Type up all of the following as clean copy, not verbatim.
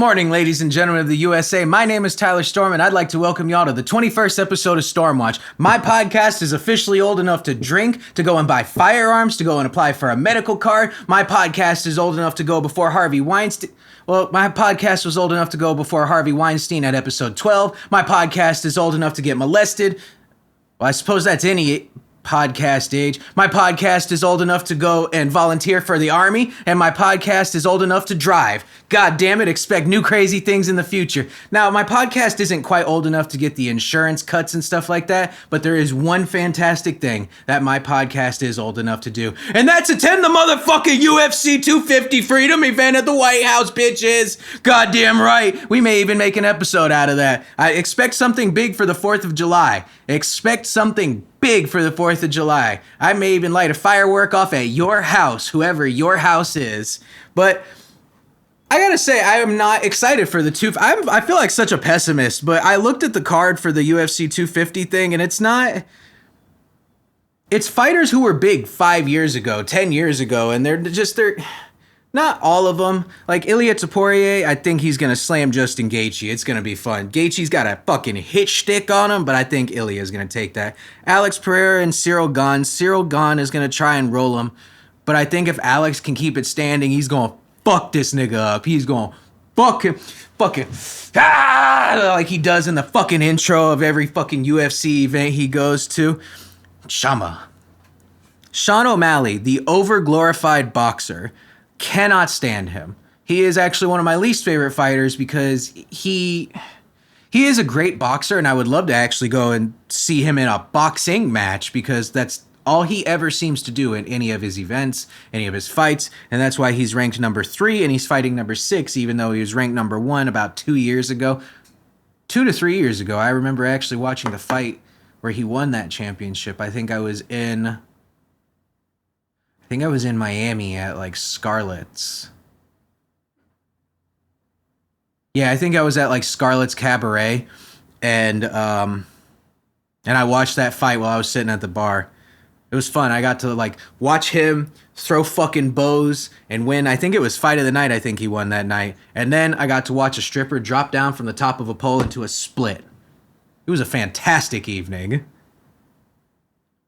morning, ladies and gentlemen of the USA. My name is Tyler Storm, and I'd like to welcome y'all to the 21st episode of StormWatch. My podcast is officially old enough to drink, to go and buy firearms, to go and apply for a medical card. My podcast is old enough to go before Harvey Weinstein. Well, my podcast was old enough to go before Harvey Weinstein at episode 12. My podcast is old enough to get molested. Well, I suppose that's any podcast age. My podcast is old enough to go and volunteer for the army, and my podcast is old enough to drive. God damn it, expect new crazy things in the future. Now, my podcast isn't quite old enough to get the insurance cuts and stuff like that, but there is one fantastic thing that my podcast is old enough to do, and that's attend the motherfucking UFC 250 Freedom event at the White House, bitches. Goddamn right. We may even make an episode out of that. I expect something big for the 4th of July. Expect something big for the 4th of July. I may even light a firework off at your house, whoever your house is. But I gotta say, I am not excited for the I feel like such a pessimist, but I looked at the card for the UFC 250 thing, and it's fighters who were big 5 years ago, 10 years ago, and they're not all of them. Like Ilia Topuria, I think he's going to slam Justin Gaethje. It's going to be fun. Gaethje's got a fucking hit shtick on him, but I think Ilia's going to take that. Alex Pereira and Cyril Gane. Cyril Gane is going to try and roll him, but I think if Alex can keep it standing, he's going to fuck this nigga up. He's going to fuck him. Fucking like he does in the fucking intro of every fucking UFC event he goes to. Sean O'Malley, the over-glorified boxer, cannot stand him. He is actually one of my least favorite fighters because he is a great boxer, and I would love to actually go and see him in a boxing match because that's all he ever seems to do in any of his events, any of his fights, and that's why he's ranked number 3 and he's fighting number 6, even though he was ranked number 1 about 2 years ago. 2 to 3 years ago, I remember actually watching the fight where he won that championship. I think I was in Miami at like Scarlett's. Yeah, I think I was at like Scarlett's Cabaret, and I watched that fight while I was sitting at the bar. It was fun. I got to like watch him throw fucking bows and win. I think it was fight of the night. I think he won that night. And then I got to watch a stripper drop down from the top of a pole into a split. It was a fantastic evening.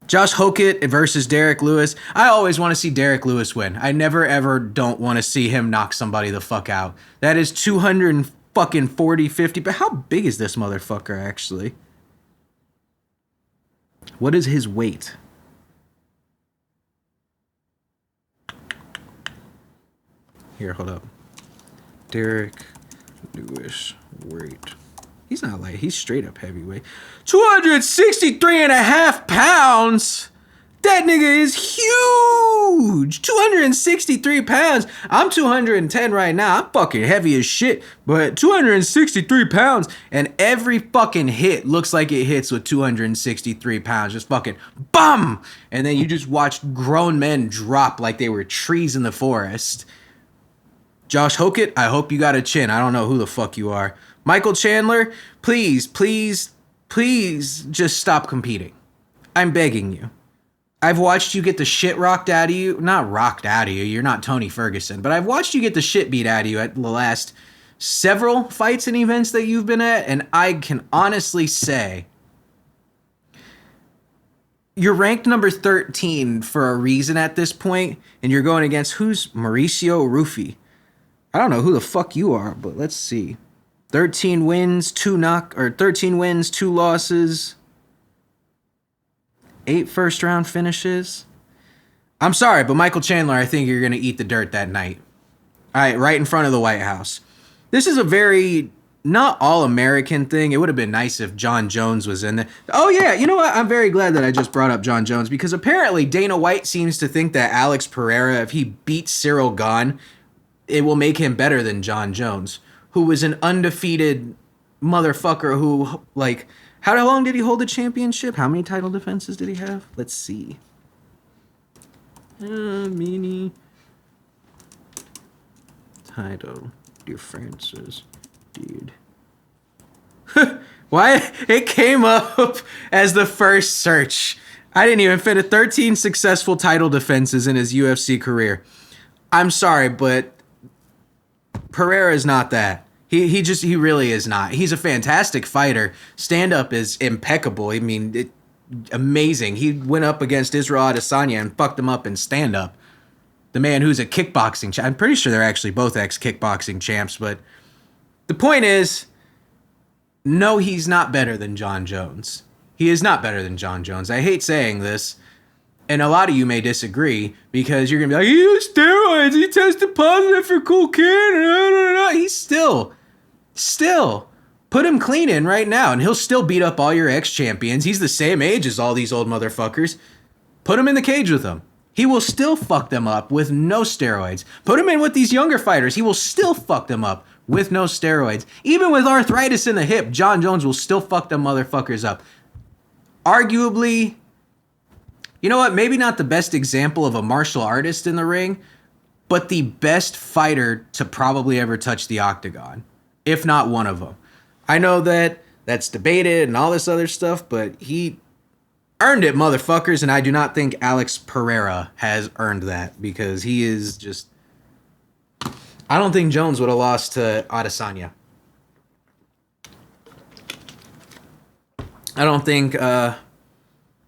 Josh Hokett versus Derek Lewis. I always want to see Derek Lewis win. I never ever don't want to see him knock somebody the fuck out. That is 240, 50. But how big is this motherfucker actually? What is his weight? Here, hold up. Derek Lewis weight. He's not light. He's straight up heavyweight. 263 and a half pounds. That nigga is huge. 263 pounds. I'm 210 right now. I'm fucking heavy as shit. But 263 pounds. And every fucking hit looks like it hits with 263 pounds. Just fucking BUM! And then you just watch grown men drop like they were trees in the forest. Josh Hokett, I hope you got a chin. I don't know who the fuck you are. Michael Chandler, please just stop competing. I'm begging you. I've watched you get the shit rocked out of you. Not rocked out of you. You're not Tony Ferguson. But I've watched you get the shit beat out of you at the last several fights and events that you've been at. And I can honestly say you're ranked number 13 for a reason at this point. And you're going against who's Mauricio Rufy. I don't know who the fuck you are, but let's see. 13 wins, 2 losses, 8 first-round finishes. I'm sorry, but Michael Chandler, I think you're going to eat the dirt that night. All right, right in front of the White House. This is a very not all-American thing. It would have been nice if John Jones was in there. Oh, yeah, you know what? I'm very glad that I just brought up John Jones because apparently Dana White seems to think that Alex Pereira, if he beats Cyril Gane, it will make him better than John Jones, who was an undefeated motherfucker who, like, how long did he hold the championship? How many title defenses did he have? Let's see. Mini title defenses, dude. Why? It came up as the first search. I didn't even fit 13 successful title defenses in his UFC career. I'm sorry, but Pereira is not that. He really is not. He's a fantastic fighter. Stand up is impeccable. I mean, amazing. He went up against Israel Adesanya and fucked him up in stand up. The man who's a kickboxing champ. I'm pretty sure they're actually both ex-kickboxing champs, but the point is, no, he's not better than John Jones. He is not better than John Jones. I hate saying this, and a lot of you may disagree because you're going to be like, he used steroids, he tested positive for cocaine. He's still, put him clean in right now, and he'll still beat up all your ex-champions. He's the same age as all these old motherfuckers. Put him in the cage with them. He will still fuck them up with no steroids. Put him in with these younger fighters. He will still fuck them up with no steroids. Even with arthritis in the hip, John Jones will still fuck them motherfuckers up. Arguably, you know what? Maybe not the best example of a martial artist in the ring, but the best fighter to probably ever touch the octagon, if not one of them. I know that that's debated and all this other stuff, but he earned it, motherfuckers, and I do not think Alex Pereira has earned that because he is just... I don't think Jones would have lost to Adesanya. I don't think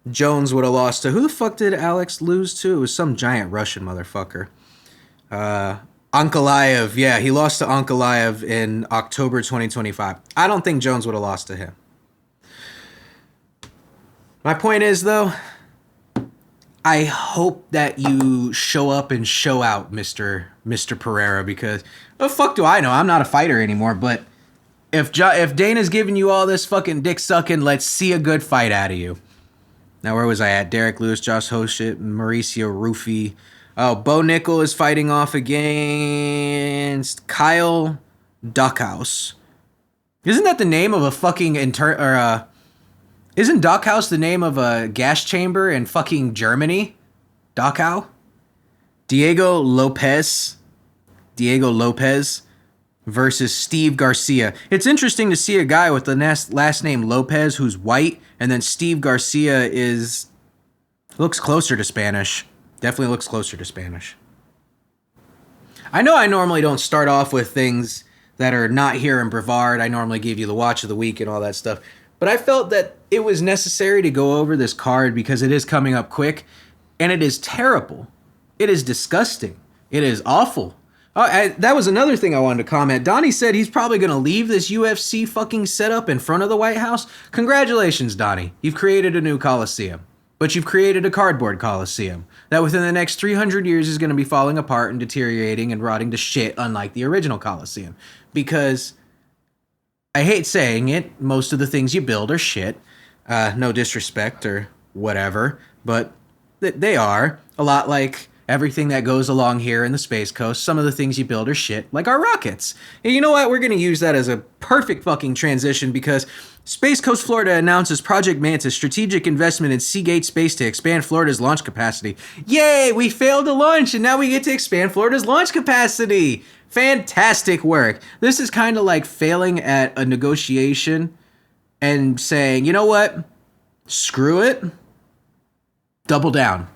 Jones would have lost to... Who the fuck did Alex lose to? It was some giant Russian motherfucker. Ankalaev. Yeah, he lost to Ankalaev in October 2025. I don't think Jones would have lost to him. My point is, though, I hope that you show up and show out, Mr. Pereira, because the fuck do I know? I'm not a fighter anymore, but if Dana's giving you all this fucking dick sucking, let's see a good fight out of you. Now, where was I at? Derek Lewis, Josh Hoshit, Mauricio Rufy. Oh, Bo Nickel is fighting off against Kyle Duckhouse. Isn't that the name of a fucking isn't Dachau the name of a gas chamber in fucking Germany? Dachau? Diego Lopez versus Steve Garcia. It's interesting to see a guy with the last name Lopez who's white, and then Steve Garcia looks closer to Spanish. Definitely looks closer to Spanish. I know I normally don't start off with things that are not here in Brevard. I normally give you the watch of the week and all that stuff. But I felt that it was necessary to go over this card because it is coming up quick, and it is terrible. It is disgusting. It is awful. That was another thing I wanted to comment. Donnie said he's probably going to leave this UFC fucking setup in front of the White House. Congratulations, Donnie. You've created a new Coliseum. But you've created a cardboard Coliseum that within the next 300 years is going to be falling apart and deteriorating and rotting to shit, unlike the original Coliseum. Because... I hate saying it, most of the things you build are shit. No disrespect or whatever, but they are. A lot like everything that goes along here in the Space Coast. Some of the things you build are shit, like our rockets. And you know what? We're going to use that as a perfect fucking transition because Space Coast Florida announces Project Mantis strategic investment in Seagate Space to expand Florida's launch capacity. Yay! We failed to launch, and now we get to expand Florida's launch capacity! Fantastic work. This is kind of like failing at a negotiation and saying, you know what? Screw it. Double down.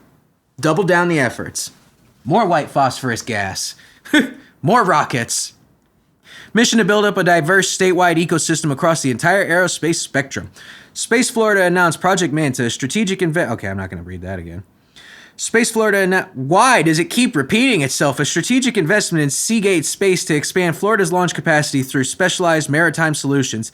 Double down the efforts. More white phosphorus gas. More rockets. Mission to build up a diverse statewide ecosystem across the entire aerospace spectrum. Space Florida announced Project Manta, strategic Okay, I'm not going to read that again. Space Florida, why does it keep repeating itself? A strategic investment in Seagate Space to expand Florida's launch capacity through specialized maritime solutions.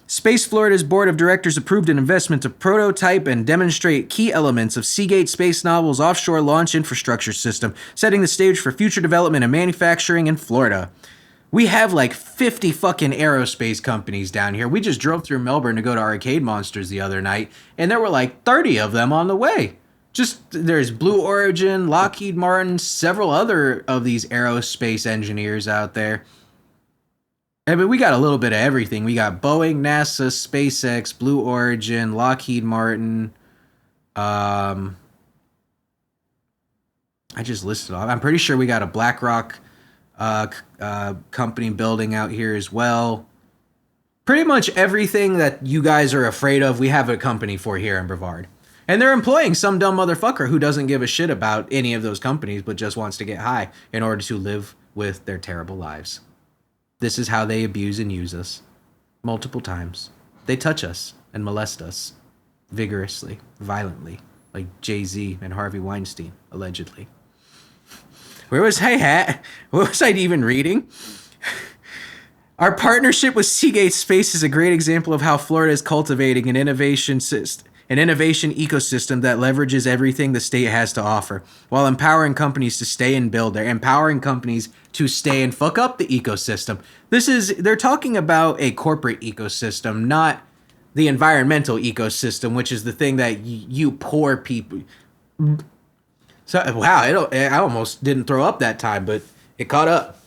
Space Florida's board of directors approved an investment to prototype and demonstrate key elements of Seagate Space Novel's offshore launch infrastructure system, setting the stage for future development and manufacturing in Florida. We have like 50 fucking aerospace companies down here. We just drove through Melbourne to go to Arcade Monsters the other night, and there were like 30 of them on the way. There's Blue Origin, Lockheed Martin, several other of these aerospace engineers out there. I mean, we got a little bit of everything. We got Boeing, NASA, SpaceX, Blue Origin, Lockheed Martin. I just listed off. I'm pretty sure we got a BlackRock company building out here as well. Pretty much everything that you guys are afraid of, we have a company for here in Brevard. And they're employing some dumb motherfucker who doesn't give a shit about any of those companies, but just wants to get high in order to live with their terrible lives. This is how they abuse and use us. Multiple times. They touch us and molest us. Vigorously, violently. Like Jay-Z and Harvey Weinstein, allegedly. Where was I at? What was I even reading? Our partnership with Seagate Space is a great example of how Florida is cultivating an innovation ecosystem that leverages everything the state has to offer, while empowering companies to stay and build. They're empowering companies to stay and fuck up the ecosystem. They're talking about a corporate ecosystem, not the environmental ecosystem, which is the thing that you poor people. So wow, I almost didn't throw up that time, but it caught up.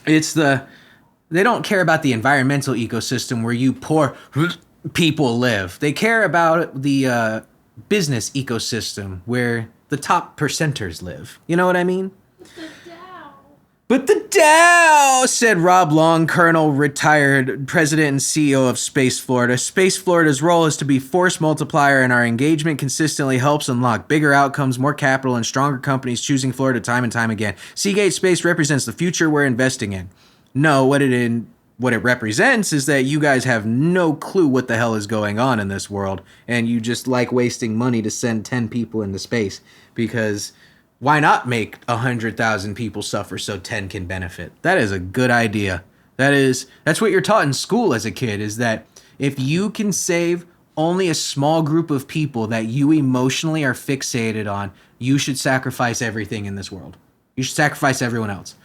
They don't care about the environmental ecosystem where you poor people live. They care about the business ecosystem where the top percenters live. You know what I mean? But the Dow, said Rob Long, Colonel, retired president and CEO of Space Florida. Space Florida's role is to be force multiplier, and our engagement consistently helps unlock bigger outcomes, more capital, and stronger companies choosing Florida time and time again. Seagate Space represents the future we're investing in. No, what it represents is that you guys have no clue what the hell is going on in this world, and you just like wasting money to send 10 people into space, because why not make 100,000 people suffer so 10 can benefit? That is a good idea. That's what you're taught in school as a kid, is that if you can save only a small group of people that you emotionally are fixated on, you should sacrifice everything in this world. You should sacrifice everyone else.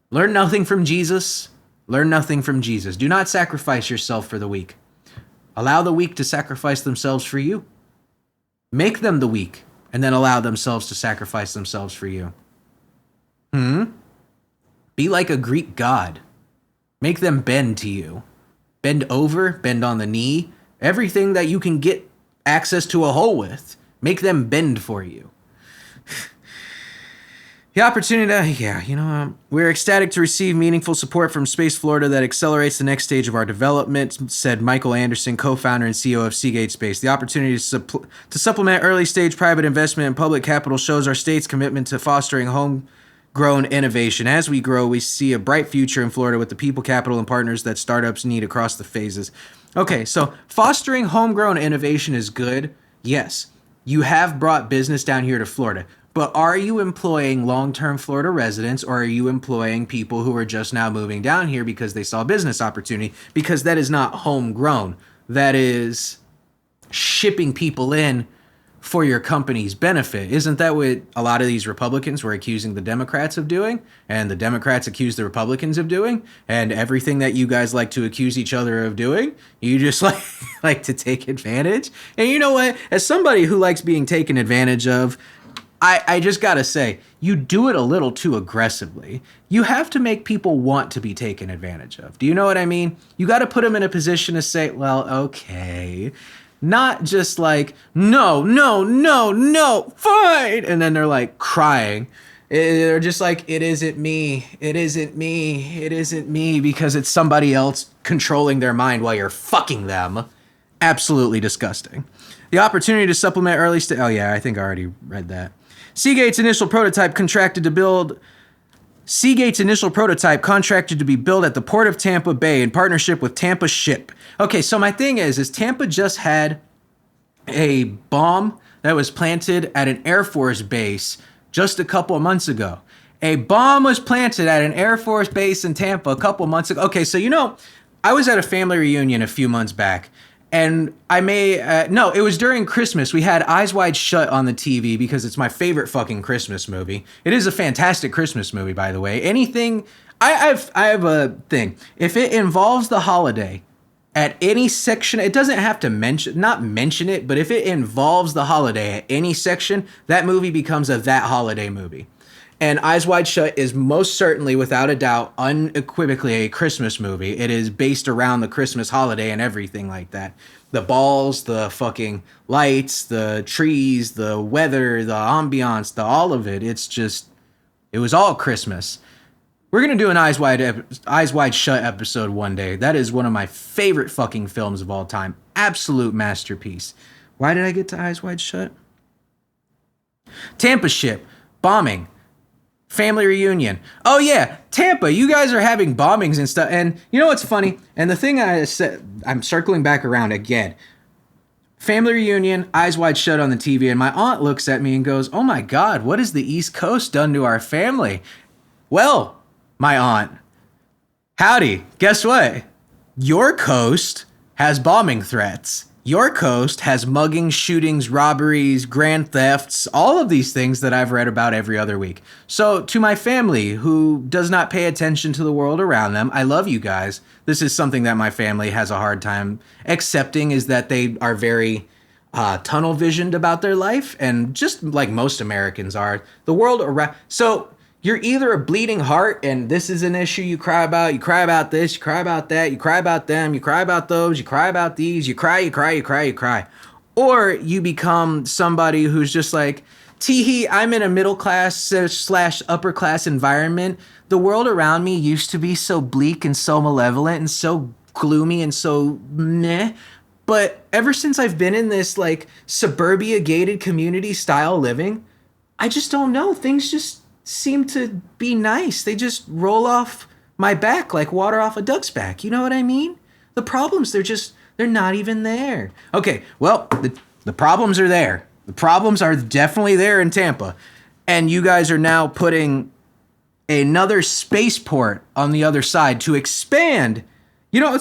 Learn nothing from Jesus. Learn nothing from Jesus. Do not sacrifice yourself for the weak. Allow the weak to sacrifice themselves for you. Make them the weak, and then allow themselves to sacrifice themselves for you. Be like a Greek god. Make them bend to you. Bend over, bend on the knee. Everything that you can get access to a hole with. Make them bend for you. The opportunity, we're ecstatic to receive meaningful support from Space Florida that accelerates the next stage of our development, said Michael Anderson, co-founder and CEO of Seagate Space. The opportunity to supplement early-stage private investment and public capital shows our state's commitment to fostering homegrown innovation. As we grow, we see a bright future in Florida with the people, capital, and partners that startups need across the phases. Okay, so fostering homegrown innovation is good. Yes, you have brought business down here to Florida. But are you employing long-term Florida residents, or are you employing people who are just now moving down here because they saw business opportunity? Because that is not homegrown. That is shipping people in for your company's benefit. Isn't that what a lot of these Republicans were accusing the Democrats of doing? And the Democrats accuse the Republicans of doing? And everything that you guys like to accuse each other of doing, you just like to take advantage? And you know what? As somebody who likes being taken advantage of, I just gotta say, you do it a little too aggressively. You have to make people want to be taken advantage of. Do you know what I mean? You gotta put them in a position to say, well, okay. Not just like, no, fine. And then they're like crying. They're just like, it isn't me, because it's somebody else controlling their mind while you're fucking them. Absolutely disgusting. The opportunity to supplement early stage. Oh yeah, I think I already read that. Seagate's initial prototype contracted to be built at the Port of Tampa Bay in partnership with Tampa Ship. Okay, so my thing is Tampa just had a bomb that was planted at an Air Force base just a couple of months ago. A bomb was planted at an Air Force base in Tampa a couple of months ago. Okay, so I was at a family reunion a few months back. And it was during Christmas. We had Eyes Wide Shut on the TV because it's my favorite fucking Christmas movie. It is a fantastic Christmas movie, by the way. Anything, I have a thing. If it involves the holiday at any section, it doesn't have to not mention it, but if it involves the holiday at any section, that movie becomes a That Holiday movie. And Eyes Wide Shut is most certainly, without a doubt, unequivocally a Christmas movie. It is based around the Christmas holiday and everything like that. The balls, the fucking lights, the trees, the weather, the ambiance, all of it. It was all Christmas. We're going to do an Eyes Wide Shut episode one day. That is one of my favorite fucking films of all time. Absolute masterpiece. Why did I get to Eyes Wide Shut? Tampa Ship. Bombing. Family reunion. Oh yeah, Tampa, you guys are having bombings and stuff. And you know what's funny? And the thing I said, I'm circling back around again. Family reunion, eyes wide shut on the TV, and my aunt looks at me and goes, "Oh my God, what has the East Coast done to our family?" Well, my aunt, howdy, guess what? Your coast has bombing threats. Your coast has muggings, shootings, robberies, grand thefts, all of these things that I've read about every other week. So to my family who does not pay attention to the world around them, I love you guys. This is something that my family has a hard time accepting, is that they are very tunnel visioned about their life. And just like most Americans are, the world around. So you're either a bleeding heart and this is an issue you cry about this, you cry about that, you cry about them, you cry about those, you cry about these, you cry. Or you become somebody who's just like, teehee, I'm in a middle class / upper class environment. The world around me used to be so bleak and so malevolent and so gloomy and so meh. But ever since I've been in this like suburbia gated community style living, I just don't know. Things just seem to be nice. They just roll off my back like water off a duck's back. You know what I mean? The problems, they're not even there. Okay, well, the problems are there. The problems are definitely there in Tampa. And you guys are now putting another spaceport on the other side to expand. You know,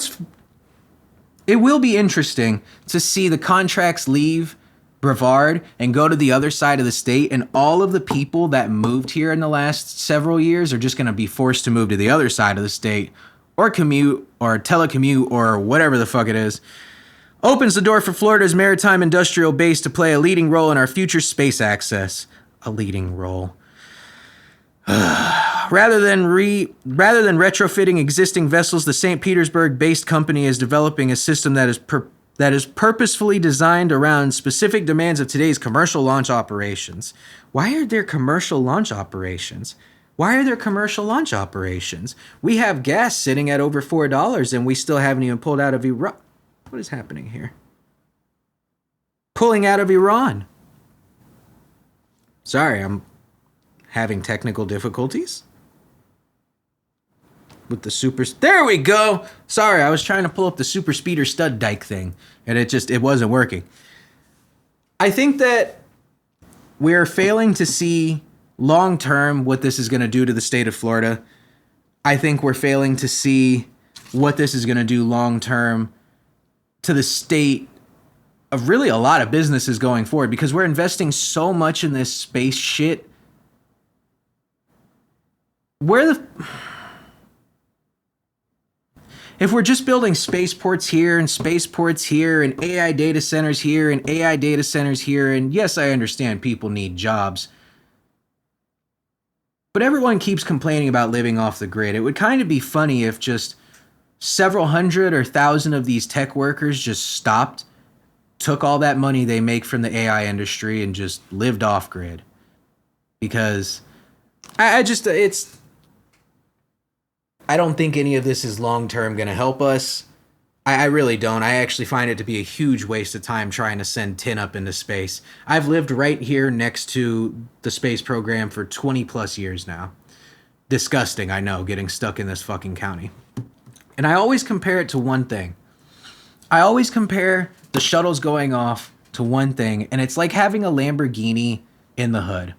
it will be interesting to see the contracts leave Brevard and go to the other side of the state, and all of the people that moved here in the last several years are just going to be forced to move to the other side of the state or commute or telecommute or whatever the fuck it is. Opens the door for Florida's maritime industrial base to play a leading role in our future space access. A leading role. Rather than retrofitting existing vessels, the St. Petersburg-based company is developing a system that is purposefully designed around specific demands of today's commercial launch operations. Why are there commercial launch operations? We have gas sitting at over $4 and we still haven't even pulled out of Iran. What is happening here? Pulling out of Iran. Sorry, I'm having technical difficulties with the super. There we go. Sorry, I was trying to pull up the super speeder stud dike thing and it wasn't working. I think that we're failing to see long term what this is going to do to the state of Florida. I think we're failing to see what this is going to do long term to the state of really a lot of businesses going forward, because we're investing so much in this space shit. If we're just building spaceports here and spaceports here and AI data centers here and AI data centers here, and yes, I understand people need jobs, but everyone keeps complaining about living off the grid. It would kind of be funny if just several hundred or thousand of these tech workers just stopped, took all that money they make from the AI industry and just lived off grid. Because I don't think any of this is long-term going to help us. I really don't. I actually find it to be a huge waste of time trying to send tin up into space. I've lived right here next to the space program for 20 plus years now. Disgusting, I know, getting stuck in this fucking county. And I always compare it to one thing. I always compare the shuttles going off to one thing, and it's like having a Lamborghini in the hood.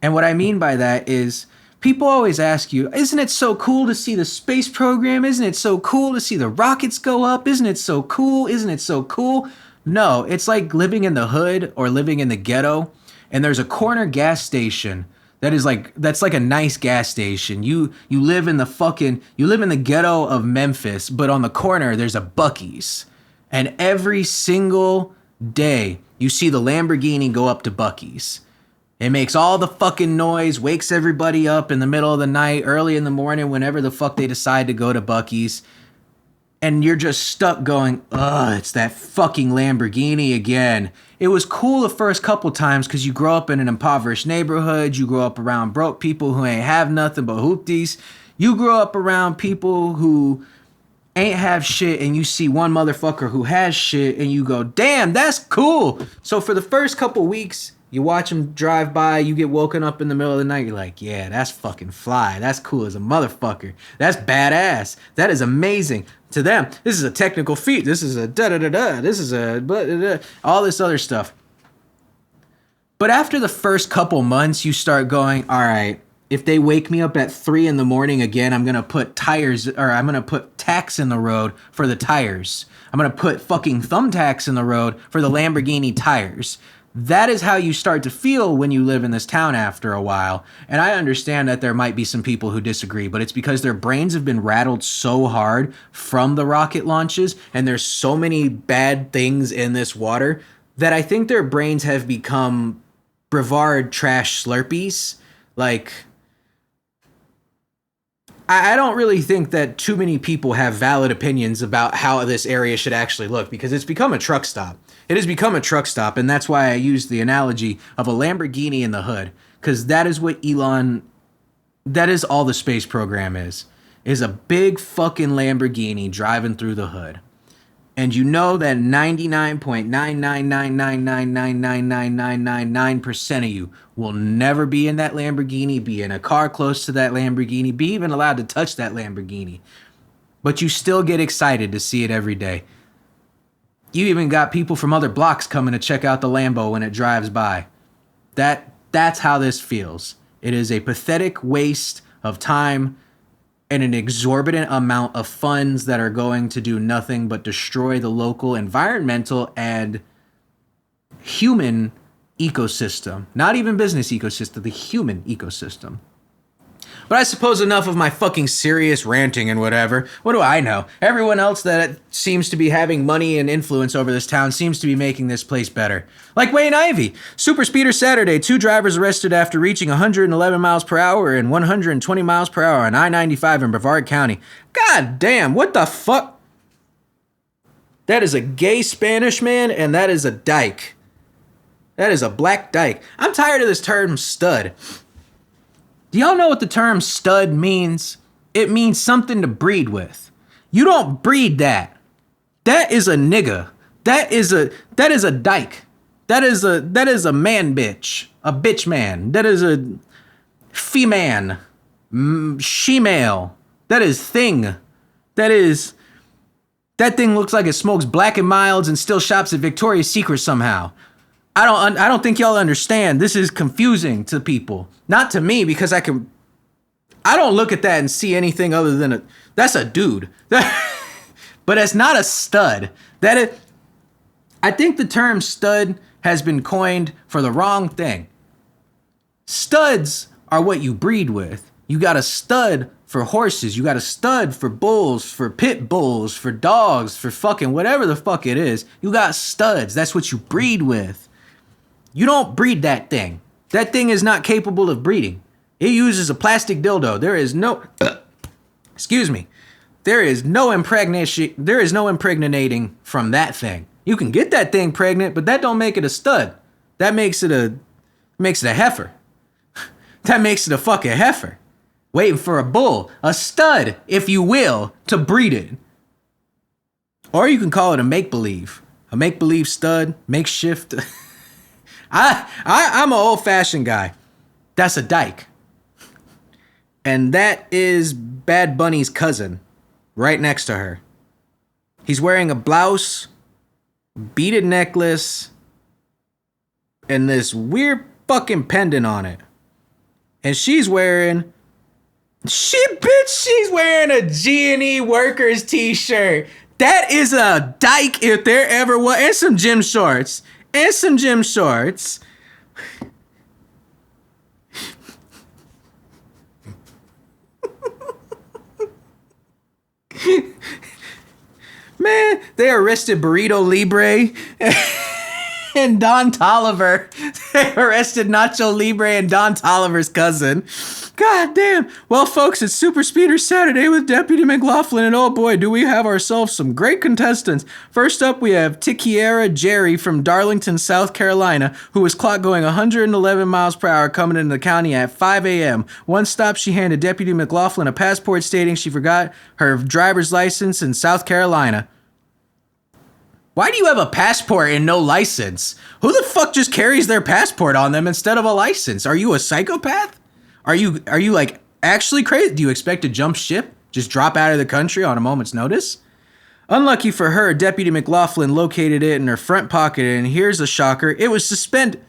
And what I mean by that is, people always ask you, isn't it so cool to see the space program? Isn't it so cool to see the rockets go up? Isn't it so cool? Isn't it so cool? No, it's like living in the hood or living in the ghetto, and there's a corner gas station that's like a nice gas station. You live in the ghetto of Memphis, but on the corner there's a Buc-ee's. And every single day you see the Lamborghini go up to Buc-ee's. It makes all the fucking noise, wakes everybody up in the middle of the night, early in the morning, whenever the fuck they decide to go to Buc-ee's. And you're just stuck going, ugh, it's that fucking Lamborghini again. It was cool the first couple times because you grow up in an impoverished neighborhood. You grow up around broke people who ain't have nothing but hoopties. You grow up around people who ain't have shit, and you see one motherfucker who has shit, and you go, damn, that's cool. So for the first couple weeks, You watch them drive by, you get woken up in the middle of the night, you're like, yeah, that's fucking fly. That's cool as a motherfucker. That's badass. That is amazing. To them, this is a technical feat. This is a da-da-da-da. This is a blah-da-da. All this other stuff. But after the first couple months, you start going, all right, if they wake me up at 3 in the morning again, I'm going to put tacks in the road for the tires. I'm going to put fucking thumbtacks in the road for the Lamborghini tires. That is how you start to feel when you live in this town after a while. And I understand that there might be some people who disagree, but it's because their brains have been rattled so hard from the rocket launches, and there's so many bad things in this water that I think their brains have become Brevard trash Slurpees. Like, I don't really think that too many people have valid opinions about how this area should actually look, because it's become a truck stop. It has become a truck stop, and that's why I use the analogy of a Lamborghini in the hood, because that is what that is all the space program is a big fucking Lamborghini driving through the hood. And you know that 99.99999999999% of you will never be in that Lamborghini, be in a car close to that Lamborghini, be even allowed to touch that Lamborghini. But you still get excited to see it every day. You even got people from other blocks coming to check out the Lambo when it drives by. That's how this feels. It is a pathetic waste of time and an exorbitant amount of funds that are going to do nothing but destroy the local environmental and human ecosystem. Not even business ecosystem, the human ecosystem. But I suppose enough of my fucking serious ranting and whatever. What do I know? Everyone else that seems to be having money and influence over this town seems to be making this place better. Like Wayne Ivey. Super speeder Saturday. 2 drivers arrested after reaching 111 miles per hour and 120 miles per hour on I-95 in Brevard County. God damn, what the fuck? That is a gay Spanish man, and that is a dyke. That is a black dyke. I'm tired of this term stud. Do y'all know what the term stud means? It means something to breed with. You don't breed that. That is a nigga. That is a dyke. That is a man bitch. A bitch man. That is a female. She-male. That is thing. That thing looks like it smokes Black and Milds and still shops at Victoria's Secret somehow. I don't think y'all understand. This is confusing to people. Not to me, because I don't look at that and see anything other than that's a dude. But it's not a stud. I think the term stud has been coined for the wrong thing. Studs are what you breed with. You got a stud for horses. You got a stud for bulls, for pit bulls, for dogs, for fucking whatever the fuck it is. You got studs. That's what you breed with. You don't breed that thing. That thing is not capable of breeding. It uses a plastic dildo. There is no impregnating from that thing. You can get that thing pregnant, but that don't make it a stud. That makes it a heifer. That makes it a fucking heifer. Waiting for a bull, a stud, if you will, to breed it. Or you can call it a make-believe. A make-believe stud, makeshift. I'm an old-fashioned guy. That's a dyke. And that is Bad Bunny's cousin, right next to her. He's wearing a blouse, beaded necklace, and this weird fucking pendant on it. And she's wearing a G&E Workers t-shirt. That is a dyke if there ever was. And some gym shorts. Man, they arrested Burrito Libre and Don Tolliver. They arrested Nacho Libre and Don Tolliver's cousin. God damn. Well, folks, it's Super Speeder Saturday with Deputy McLaughlin, and oh boy, do we have ourselves some great contestants. First up, we have Tikiera Jerry from Darlington, South Carolina, who was clocked going 111 miles per hour coming into the county at 5 a.m. One stop, she handed Deputy McLaughlin a passport stating she forgot her driver's license in South Carolina. Why do you have a passport and no license? Who the fuck just carries their passport on them instead of a license? Are you a psychopath? Are you like actually crazy? Do you expect to jump ship? Just drop out of the country on a moment's notice? Unlucky for her, Deputy McLaughlin located it in her front pocket, and here's a shocker, it was suspended.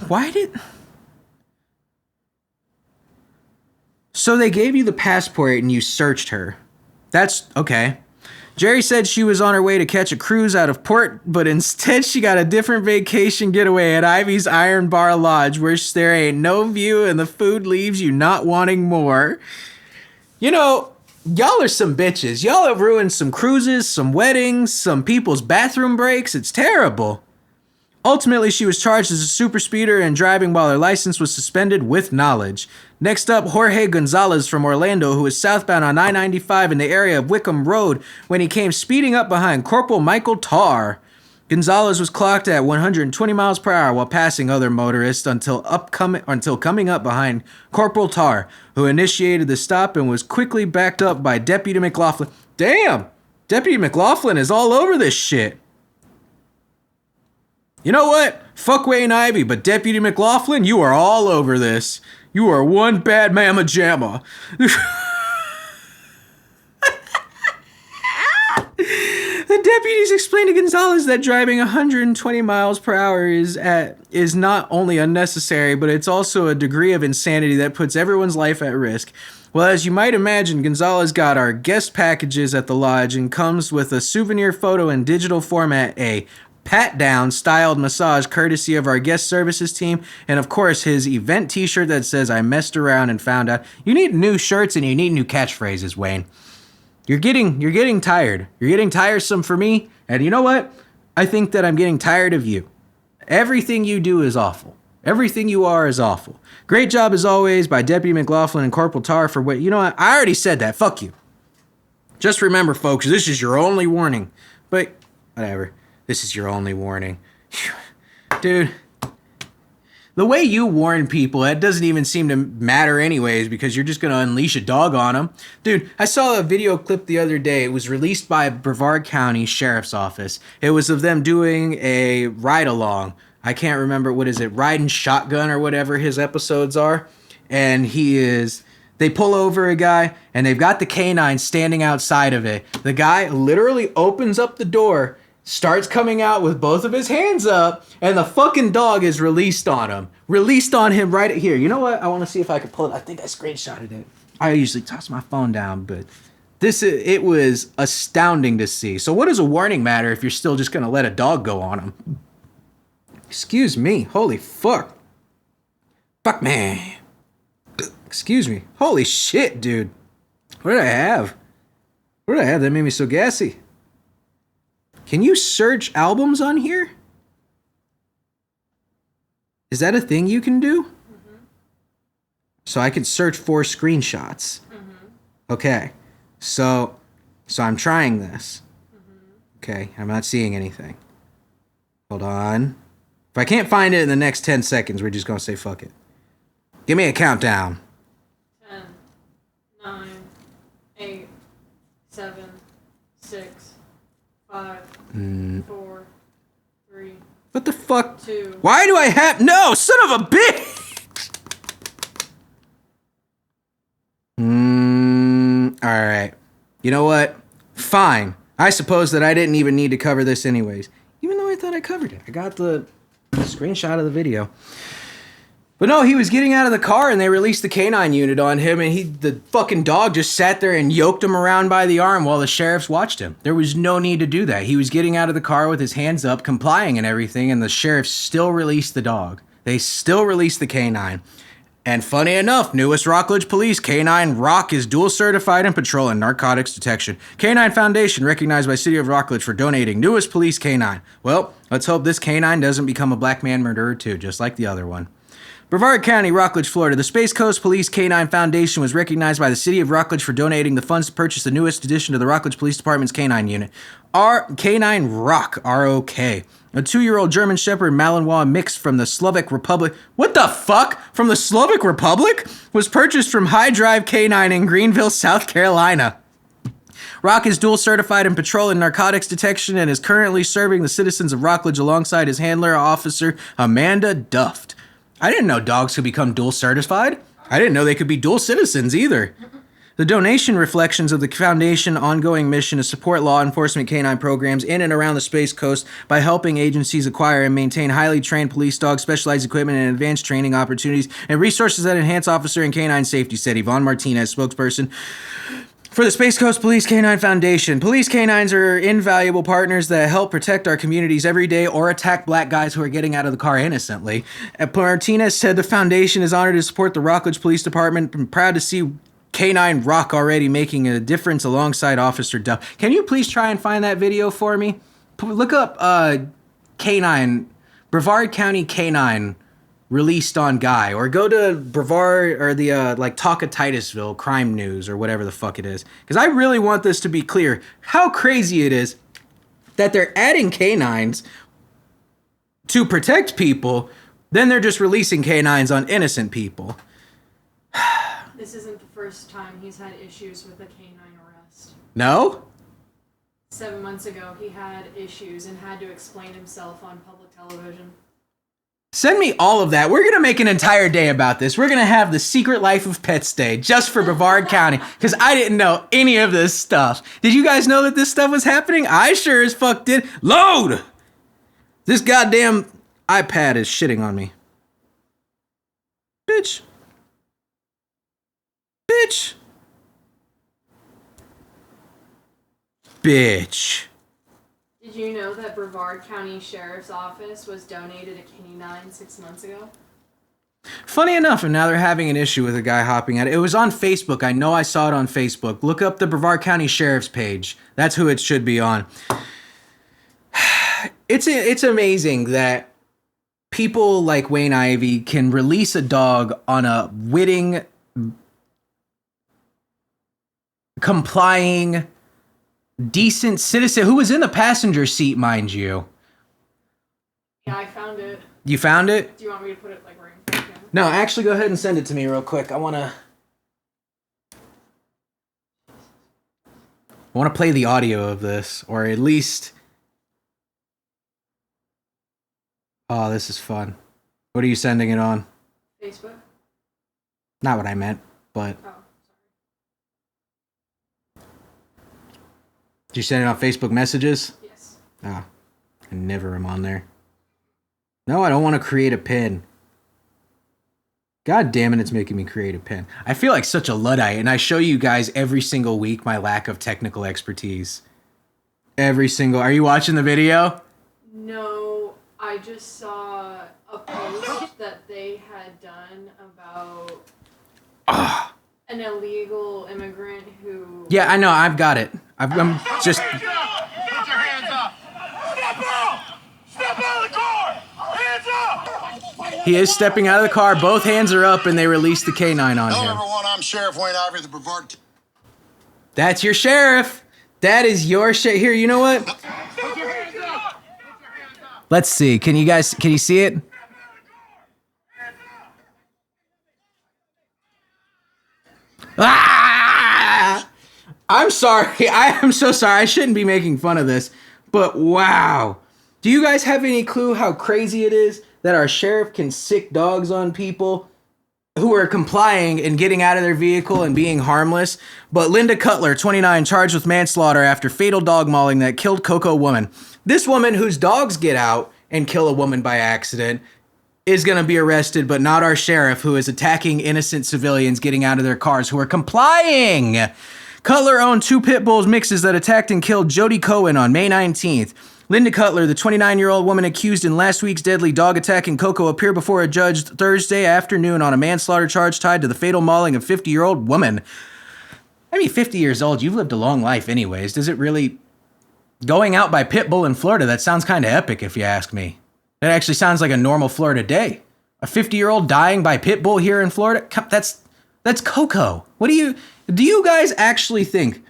Why did... So they gave you the passport and you searched her. That's okay. Jerry said she was on her way to catch a cruise out of port, but instead she got a different vacation getaway at Ivy's Iron Bar Lodge, where there ain't no view and the food leaves you not wanting more. You know, y'all are some bitches. Y'all have ruined some cruises, some weddings, some people's bathroom breaks. It's terrible. Ultimately, she was charged as a super speeder and driving while her license was suspended with knowledge. Next up, Jorge Gonzalez from Orlando, who was southbound on I-95 in the area of Wickham Road when he came speeding up behind Corporal Michael Tarr. Gonzalez was clocked at 120 miles per hour while passing other motorists until coming up behind Corporal Tarr, who initiated the stop and was quickly backed up by Deputy McLaughlin. Damn! Deputy McLaughlin is all over this shit. You know what? Fuck Wayne Ivy, but Deputy McLaughlin, you are all over this. You are one bad mamma jamma. The deputies explained to Gonzalez that driving 120 miles per hour is not only unnecessary, but it's also a degree of insanity that puts everyone's life at risk. Well, as you might imagine, Gonzalez got our guest packages at the lodge and comes with a souvenir photo in digital format, a pat-down styled massage courtesy of our guest services team, and of course his event t-shirt that says I messed around and found out. You need new shirts and you need new catchphrases, Wayne. You're getting tired. You're getting tiresome for me, and you know what? I think that I'm getting tired of you. Everything you do is awful. Everything you are is awful. Great job as always by Deputy McLaughlin and Corporal Tarr for what, you know what? I already said that. Fuck you. Just remember, folks, this is your only warning. But, whatever. This is your only warning. Dude, the way you warn people, it doesn't even seem to matter anyways because you're just going to unleash a dog on them. Dude, I saw a video clip the other day. It was released by Brevard County Sheriff's Office. It was of them doing a ride-along. I can't remember, what is it, riding shotgun or whatever his episodes are. And they pull over a guy and they've got the canine standing outside of it. The guy literally opens up the door, starts coming out with both of his hands up, and the fucking dog is released on him. Released on him right here. You know what? I want to see if I can pull it. I think I screenshotted it. I usually toss my phone down, but it was astounding to see. So what does a warning matter if you're still just going to let a dog go on him? Excuse me. Holy fuck. Fuck, man. Excuse me. Holy shit, dude. What did I have? What did I have that made me so gassy? Can you search albums on here? Is that a thing you can do? Mm-hmm. So I could search for screenshots. Mm-hmm. Okay. So I'm trying this. Mm-hmm. Okay. I'm not seeing anything. Hold on. If I can't find it in the next 10 seconds, we're just going to say fuck it. Give me a countdown. 10, 9, 8, 7, 6, 5, 4, 3. What the fuck? 2. Why do I have... No, son of a bitch! Alright. You know what? Fine. I suppose that I didn't even need to cover this anyways. Even though I thought I covered it. I got the screenshot of the video. But no, he was getting out of the car and they released the canine unit on him and the fucking dog just sat there and yoked him around by the arm while the sheriffs watched him. There was no need to do that. He was getting out of the car with his hands up, complying and everything, and the sheriffs still released the dog. They still released the canine. And funny enough, newest Rockledge Police, Canine Rock is dual certified in patrol and narcotics detection. Canine Foundation recognized by City of Rockledge for donating newest police canine. Well, let's hope this canine doesn't become a black man murderer too, just like the other one. Brevard County, Rockledge, Florida. The Space Coast Police Canine Foundation was recognized by the City of Rockledge for donating the funds to purchase the newest addition to the Rockledge Police Department's canine unit. Canine Rock, R-O-K. A 2-year-old German Shepherd Malinois mix from the Slovak Republic. What the fuck? From the Slovak Republic? Was purchased from High Drive Canine in Greenville, South Carolina. Rock is dual certified in patrol and narcotics detection and is currently serving the citizens of Rockledge alongside his handler, Officer Amanda Duft. I didn't know dogs could become dual certified. I didn't know they could be dual citizens either. The donation reflections of the Foundation ongoing mission to support law enforcement canine programs in and around the Space Coast by helping agencies acquire and maintain highly trained police dogs, specialized equipment, and advanced training opportunities and resources that enhance officer and canine safety, said Yvonne Martinez, spokesperson for the Space Coast Police Canine Foundation. Police canines are invaluable partners that help protect our communities every day or attack black guys who are getting out of the car innocently. Martinez said the foundation is honored to support the Rockledge Police Department and proud to see Canine Rock already making a difference alongside Officer Duff. Can you please try and find that video for me? Look up Canine, Brevard County Canine released on Guy, or go to Brevard or the like Talk of Titusville Crime News or whatever the fuck it is. Because I really want this to be clear how crazy it is that they're adding canines to protect people, then they're just releasing canines on innocent people. This isn't the first time he's had issues with a canine arrest. No? 7 months ago, he had issues and had to explain himself on public television. Send me all of that. We're going to make an entire day about this. We're going to have the Secret Life of Pets Day just for Brevard County, because I didn't know any of this stuff. Did you guys know that this stuff was happening? I sure as fuck did. Load! This goddamn iPad is shitting on me. Bitch. Bitch. Bitch. Did you know that Brevard County Sheriff's Office was donated a canine 6 months ago? Funny enough, and now they're having an issue with a guy hopping at it. It was on Facebook. I know I saw it on Facebook. Look up the Brevard County Sheriff's page. That's who it should be on. It's amazing that people like Wayne Ivey can release a dog on a witting, complying, decent citizen who was in the passenger seat, mind you. Yeah, I found it. You found it? Do you want me to put it like right in front of you? No, actually go ahead and send it to me real quick. I want to play the audio of this, or at least... Oh, this is fun. What are you sending it on? Facebook. Not what I meant, but... Oh, Did you send it on Facebook messages? yes. Ah, I never am on there. No, I don't want to create a pin. God damn it, it's making me create a pin. I feel like such a Luddite, and I show you guys every single week my lack of technical expertise. Every single... Are you watching the video? No, I just saw a post that they had done about an illegal immigrant who... Yeah, I know, I've got it. I'm just... Hands up! Put your hands up! Step out! Step out of the car! Hands up! He is stepping out of the car. Both hands are up, and they release the canine on Hello, him. everyone. I'm Sheriff Wayne Ivey of the Brevard. That's your sheriff. That is your sheriff. Here, you know what? Put your hands up! Let's see. Can you see it? Ah! I'm sorry. I am so sorry. I shouldn't be making fun of this, but wow. Do you guys have any clue how crazy it is that our sheriff can sick dogs on people who are complying and getting out of their vehicle and being harmless? But Linda Cutler, 29, charged with manslaughter after fatal dog mauling that killed Coco woman. This woman whose dogs get out and kill a woman by accident is going to be arrested, but not our sheriff who is attacking innocent civilians getting out of their cars who are complying. Cutler owned 2 pit bulls mixes that attacked and killed Jody Cohen on May 19th. Linda Cutler, the 29-year-old woman accused in last week's deadly dog attack in Cocoa, appeared before a judge Thursday afternoon on a manslaughter charge tied to the fatal mauling of 50-year-old woman. I mean, 50 years old, you've lived a long life anyways. Does it really... Going out by pit bull in Florida, that sounds kind of epic if you ask me. That actually sounds like a normal Florida day. A 50-year-old dying by pit bull here in Florida? That's Coco. What do you guys actually think?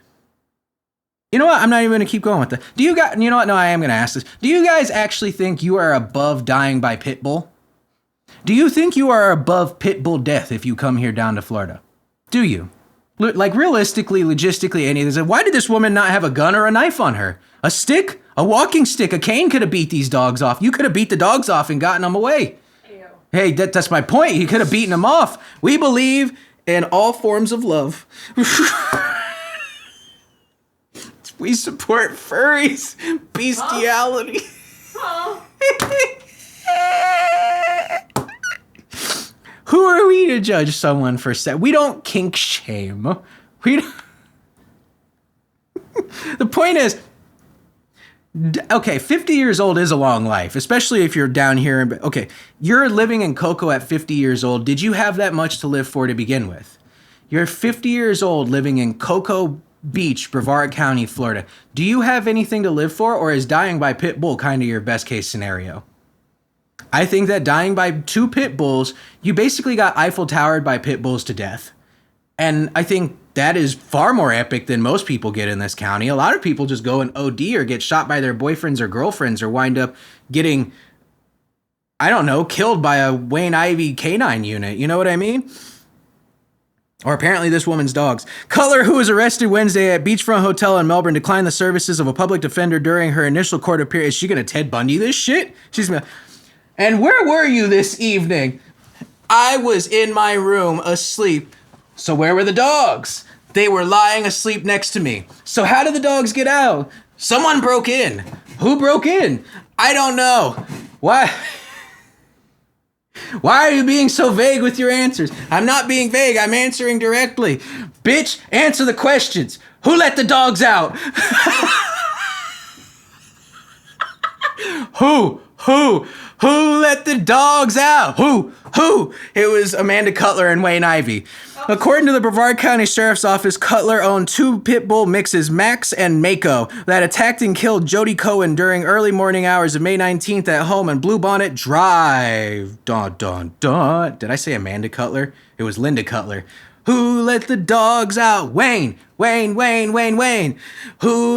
You know what? I'm not even going to keep going with that. You know what? No, I am going to ask this. Do you guys actually think you are above dying by pit bull? Do you think you are above pit bull death if you come here down to Florida? Do you? Like realistically, logistically, any of this. Why did this woman not have a gun or a knife on her? A stick? A walking stick? A cane could have beat these dogs off. You could have beat the dogs off and gotten them away. Ew. Hey, that's my point. You could have beaten them off. We believe in all forms of love. We support furries. Bestiality. Oh. Who are we to judge someone for sex? We don't kink shame. We don't. The point is, okay, 50 years old is a long life, especially if you're down here. Okay, you're living in Cocoa at 50 years old. Did you have that much to live for to begin with? You're 50 years old living in Cocoa Beach, Brevard County, Florida. Do you have anything to live for, or is dying by pit bull kind of your best case scenario? I think that dying by 2 pit bulls, you basically got Eiffel Towered by pit bulls to death. And I think that is far more epic than most people get in this county. A lot of people just go and OD or get shot by their boyfriends or girlfriends or wind up getting, I don't know, killed by a Wayne Ivy canine unit. You know what I mean? Or apparently this woman's dogs. Cutler, who was arrested Wednesday at Beachfront Hotel in Melbourne, declined the services of a public defender during her initial court appearance. Is she going to Ted Bundy this shit? She's going to... And where were you this evening? I was in my room asleep. So where were the dogs? They were lying asleep next to me. So how did the dogs get out? Someone broke in. Who broke in? I don't know. Why? Why are you being so vague with your answers? I'm not being vague. I'm answering directly. Bitch, answer the questions. Who let the dogs out? Who let the dogs out? Who? It was Amanda Cutler and Wayne Ivy. According to the Brevard County Sheriff's Office, Cutler owned 2 pit bull mixes, Max and Mako, that attacked and killed Jody Cohen during early morning hours of May 19th at home on Bluebonnet Drive. Dun, dun, dun. Did I say Amanda Cutler? It was Linda Cutler. Who let the dogs out? Wayne. Who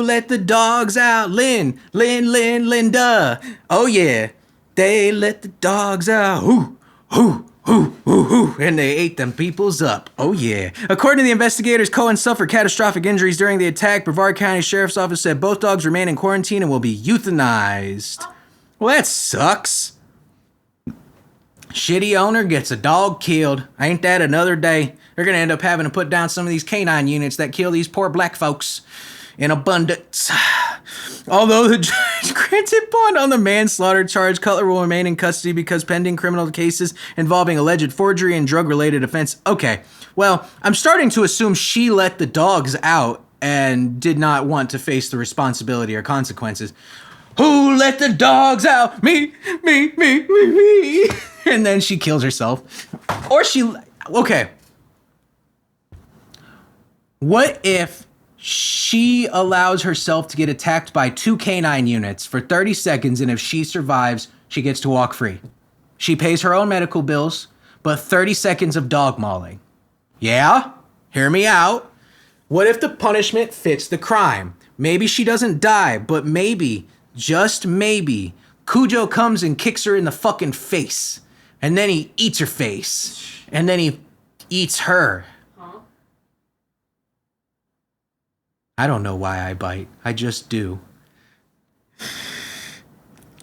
let the dogs out? Linda. Oh yeah. They let the dogs out. Who. And they ate them peoples up. Oh yeah. According to the investigators, Cohen suffered catastrophic injuries during the attack. Brevard County Sheriff's Office said both dogs remain in quarantine and will be euthanized. Well, that sucks. Shitty owner gets a dog killed. Ain't that another day? They're going to end up having to put down some of these canine units that kill these poor black folks in abundance. Although the judge granted bond on the manslaughter charge, Cutler will remain in custody because pending criminal cases involving alleged forgery and drug-related offense. Okay, well, I'm starting to assume she let the dogs out and did not want to face the responsibility or consequences. Who let the dogs out? Me. And then she kills herself. Or okay. What if she allows herself to get attacked by 2 canine units for 30 seconds, and if she survives, she gets to walk free? She pays her own medical bills, but 30 seconds of dog mauling. Yeah? Hear me out. What if the punishment fits the crime? Maybe she doesn't die, but maybe, just maybe, Cujo comes and kicks her in the fucking face. And then he eats her face. And then he eats her. I don't know why I bite. I just do.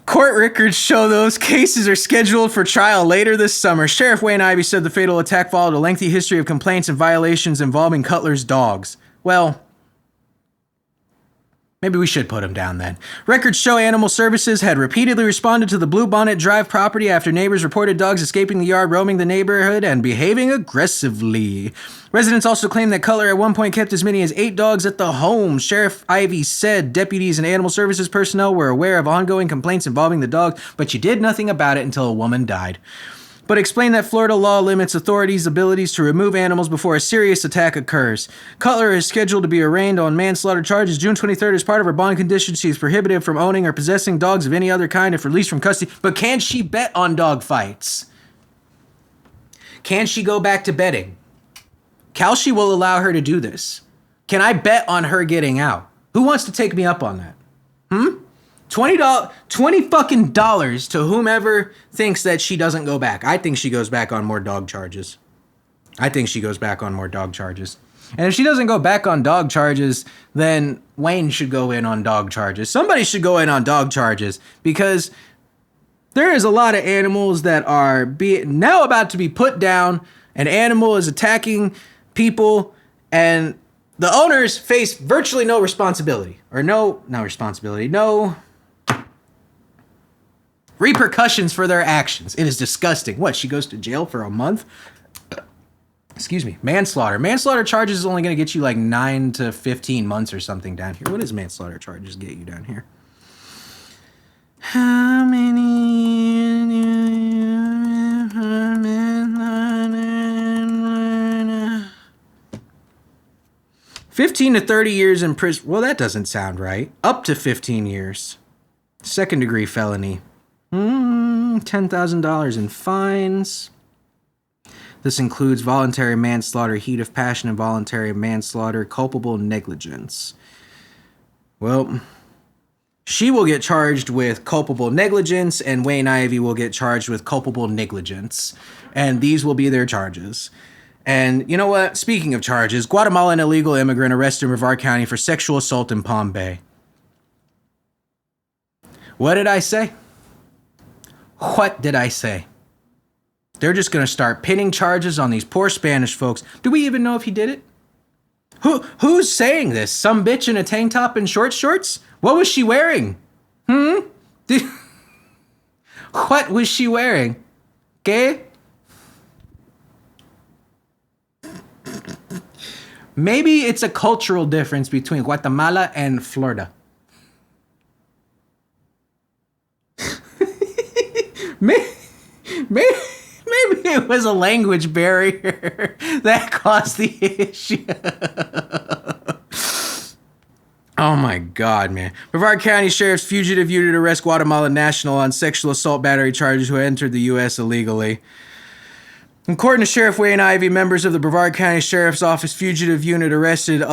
Court records show those cases are scheduled for trial later this summer. Sheriff Wayne Ivy said the fatal attack followed a lengthy history of complaints and violations involving Cutler's dogs. Well, maybe we should put him down then. Records show Animal Services had repeatedly responded to the Bluebonnet Drive property after neighbors reported dogs escaping the yard, roaming the neighborhood, and behaving aggressively. Residents also claimed that Cutler at one point kept as many as 8 dogs at the home. Sheriff Ivy said deputies and Animal Services personnel were aware of ongoing complaints involving the dogs, but she did nothing about it until a woman died. But explained that Florida law limits authorities' abilities to remove animals before a serious attack occurs. Cutler is scheduled to be arraigned on manslaughter charges June 23rd as part of her bond conditions. She is prohibited from owning or possessing dogs of any other kind if released from custody. But can she bet on dog fights? Can she go back to betting? Kalshi will allow her to do this. Can I bet on her getting out? Who wants to take me up on that? $20 fucking dollars to whomever thinks that she doesn't go back. I think she goes back on more dog charges. And if she doesn't go back on dog charges, then Wayne should go in on dog charges. Somebody should go in on dog charges because there is a lot of animals that are now about to be put down. An animal is attacking people, and the owners face virtually no responsibility. Or no repercussions for their actions. It is disgusting. What, she goes to jail for a month? Excuse me. Manslaughter. Manslaughter charges is only going to get you like 9 to 15 months or something down here. What does manslaughter charges get you down here? How many 15 to 30 years in prison. Well, that doesn't sound right. Up to 15 years. Second degree felony. $10,000 in fines. This includes voluntary manslaughter, heat of passion, involuntary manslaughter, culpable negligence. Well, she will get charged with culpable negligence, and Wayne Ivey will get charged with culpable negligence. And these will be their charges. And you know what? Speaking of charges, Guatemalan illegal immigrant arrested in Brevard County for sexual assault in Palm Bay. What did I say? What did I say? They're just going to start pinning charges on these poor Spanish folks. Do we even know if he did it? Who's saying this? Some bitch in a tank top and short shorts? What was she wearing? What was she wearing? ¿Qué? Maybe it's a cultural difference between Guatemala and Florida. Maybe it was a language barrier that caused the issue. Oh my God, man. Brevard County Sheriff's fugitive unit arrests Guatemalan national on sexual assault battery charges who entered the U.S. illegally. According to Sheriff Wayne Ivey, members of the Brevard County Sheriff's Office fugitive unit arrested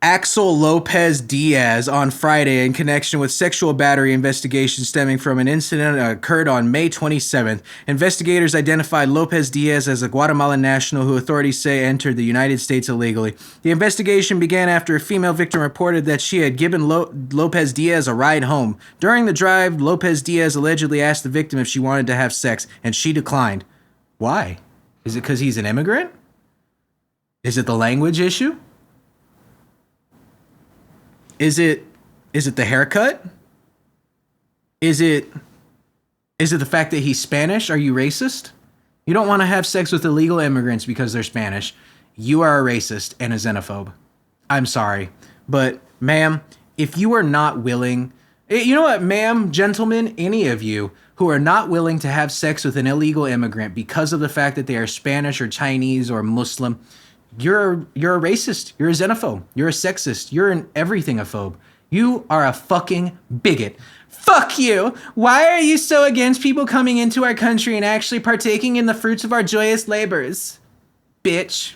Axel Lopez Diaz on Friday in connection with sexual battery investigation stemming from an incident that occurred on May 27th. Investigators identified Lopez Diaz as a Guatemalan national who authorities say entered the United States illegally. The investigation began after a female victim reported that she had given Lopez Diaz a ride home. During the drive, Lopez Diaz allegedly asked the victim if she wanted to have sex, and she declined. Why? Is it because he's an immigrant? Is it the language issue? Is it the haircut? Is it the fact that he's Spanish? Are you racist? You don't want to have sex with illegal immigrants because they're Spanish. You are a racist and a xenophobe. I'm sorry. But, ma'am, if you are not willing... You know what, ma'am, gentlemen, any of you who are not willing to have sex with an illegal immigrant because of the fact that they are Spanish or Chinese or Muslim, you're a racist. You're a xenophobe. You're a sexist. You're an everything-ophobe. You are a fucking bigot. Fuck you! Why are you so against people coming into our country and actually partaking in the fruits of our joyous labors? Bitch.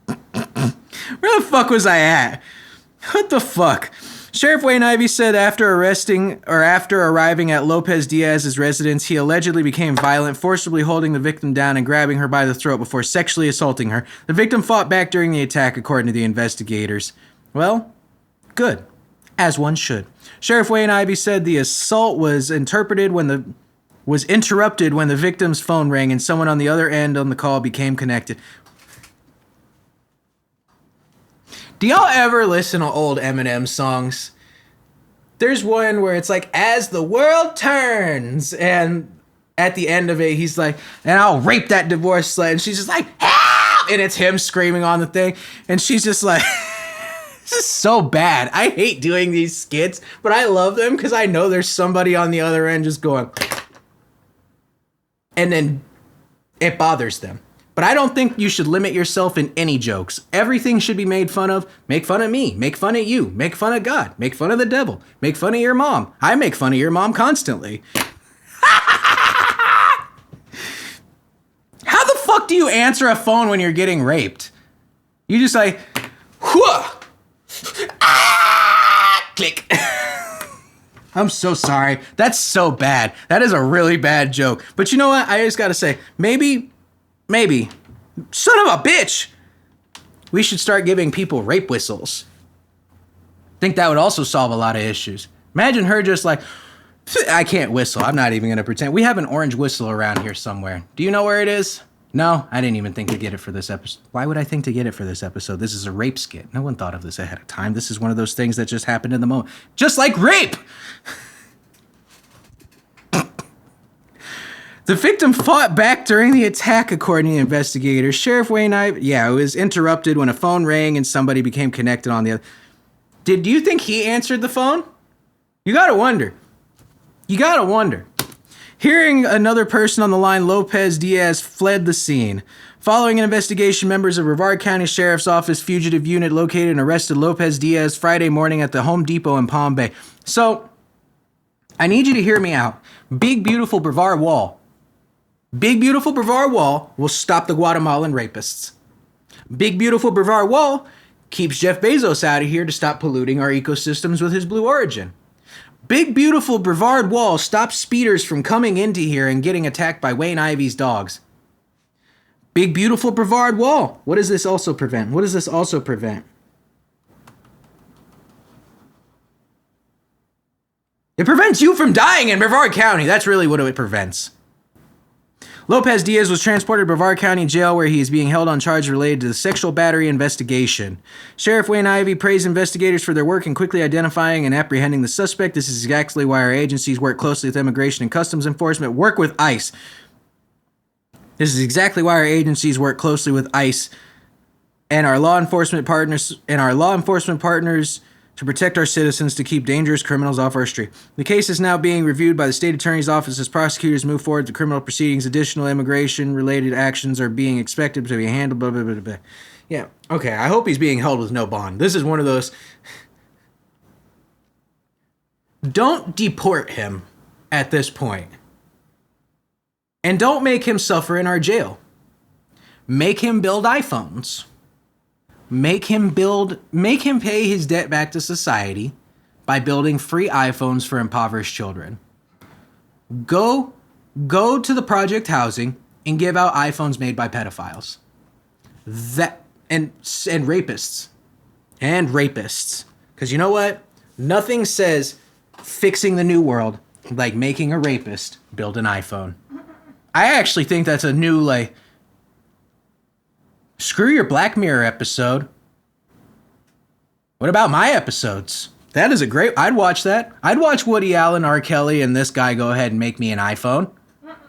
Where the fuck was I at? What the fuck? Sheriff Wayne Ivey said after arriving at Lopez Diaz's residence, he allegedly became violent, forcibly holding the victim down and grabbing her by the throat before sexually assaulting her. The victim fought back during the attack, according to the investigators. Well, good. As one should. Sheriff Wayne Ivey said the assault was interrupted when the victim's phone rang and someone on the other end on the call became connected. Do y'all ever listen to old Eminem songs? There's one where it's like, as the world turns, and at the end of it, he's like, and I'll rape that divorce slut, and she's just like, help! And it's him screaming on the thing, and she's just like, this is so bad. I hate doing these skits, but I love them because I know there's somebody on the other end just going, and then it bothers them. But I don't think you should limit yourself in any jokes. Everything should be made fun of. Make fun of me. Make fun of you. Make fun of God. Make fun of the devil. Make fun of your mom. I make fun of your mom constantly. How the fuck do you answer a phone when you're getting raped? You just like, whoa, click. I'm so sorry. That's so bad. That is a really bad joke. But you know what? I just gotta say, maybe Son of a bitch! We should start giving people rape whistles. Think that would also solve a lot of issues. Imagine her just like, I can't whistle. I'm not even going to pretend. We have an orange whistle around here somewhere. Do you know where it is? No, I didn't even think to get it for this episode. Why would I think to get it for this episode? This is a rape skit. No one thought of this ahead of time. This is one of those things that just happened in the moment. Just like rape! The victim fought back during the attack, according to investigators. Sheriff Wayne Ivey, it was interrupted when a phone rang and somebody became connected on the other. Do you think he answered the phone? You gotta wonder. Hearing another person on the line, Lopez Diaz fled the scene. Following an investigation, members of Brevard County Sheriff's Office fugitive unit located and arrested Lopez Diaz Friday morning at the Home Depot in Palm Bay. So, I need you to hear me out. Big, beautiful Brevard Wall. Big, beautiful Brevard Wall will stop the Guatemalan rapists. Big, beautiful Brevard Wall keeps Jeff Bezos out of here to stop polluting our ecosystems with his Blue Origin. Big, beautiful Brevard Wall stops speeders from coming into here and getting attacked by Wayne Ivey's dogs. Big, beautiful Brevard Wall. What does this also prevent? It prevents you from dying in Brevard County. That's really what it prevents. Lopez Diaz was transported to Brevard County Jail where he is being held on charges related to the sexual battery investigation. Sheriff Wayne Ivey praised investigators for their work in quickly identifying and apprehending the suspect. This is exactly why our agencies work closely with Immigration and Customs Enforcement, work with ICE. This is exactly why our agencies work closely with ICE and our law enforcement partners to protect our citizens, to keep dangerous criminals off our street. The case is now being reviewed by the state attorney's office as prosecutors move forward to criminal proceedings. Additional immigration-related actions are being expected to be handled, blah, blah, blah, blah. Yeah, okay, I hope he's being held with no bond. This is one of those... Don't deport him at this point. And don't make him suffer in our jail. Make him build iPhones. Make him pay his debt back to society by building free iPhones for impoverished children. Go to the project housing and give out iPhones made by pedophiles. And rapists. Because you know what? Nothing says fixing the new world like making a rapist build an iPhone. I actually think that's a new, screw your Black Mirror episode. What about my episodes? That is I'd watch that. I'd watch Woody Allen, R. Kelly, and this guy go ahead and make me an iPhone.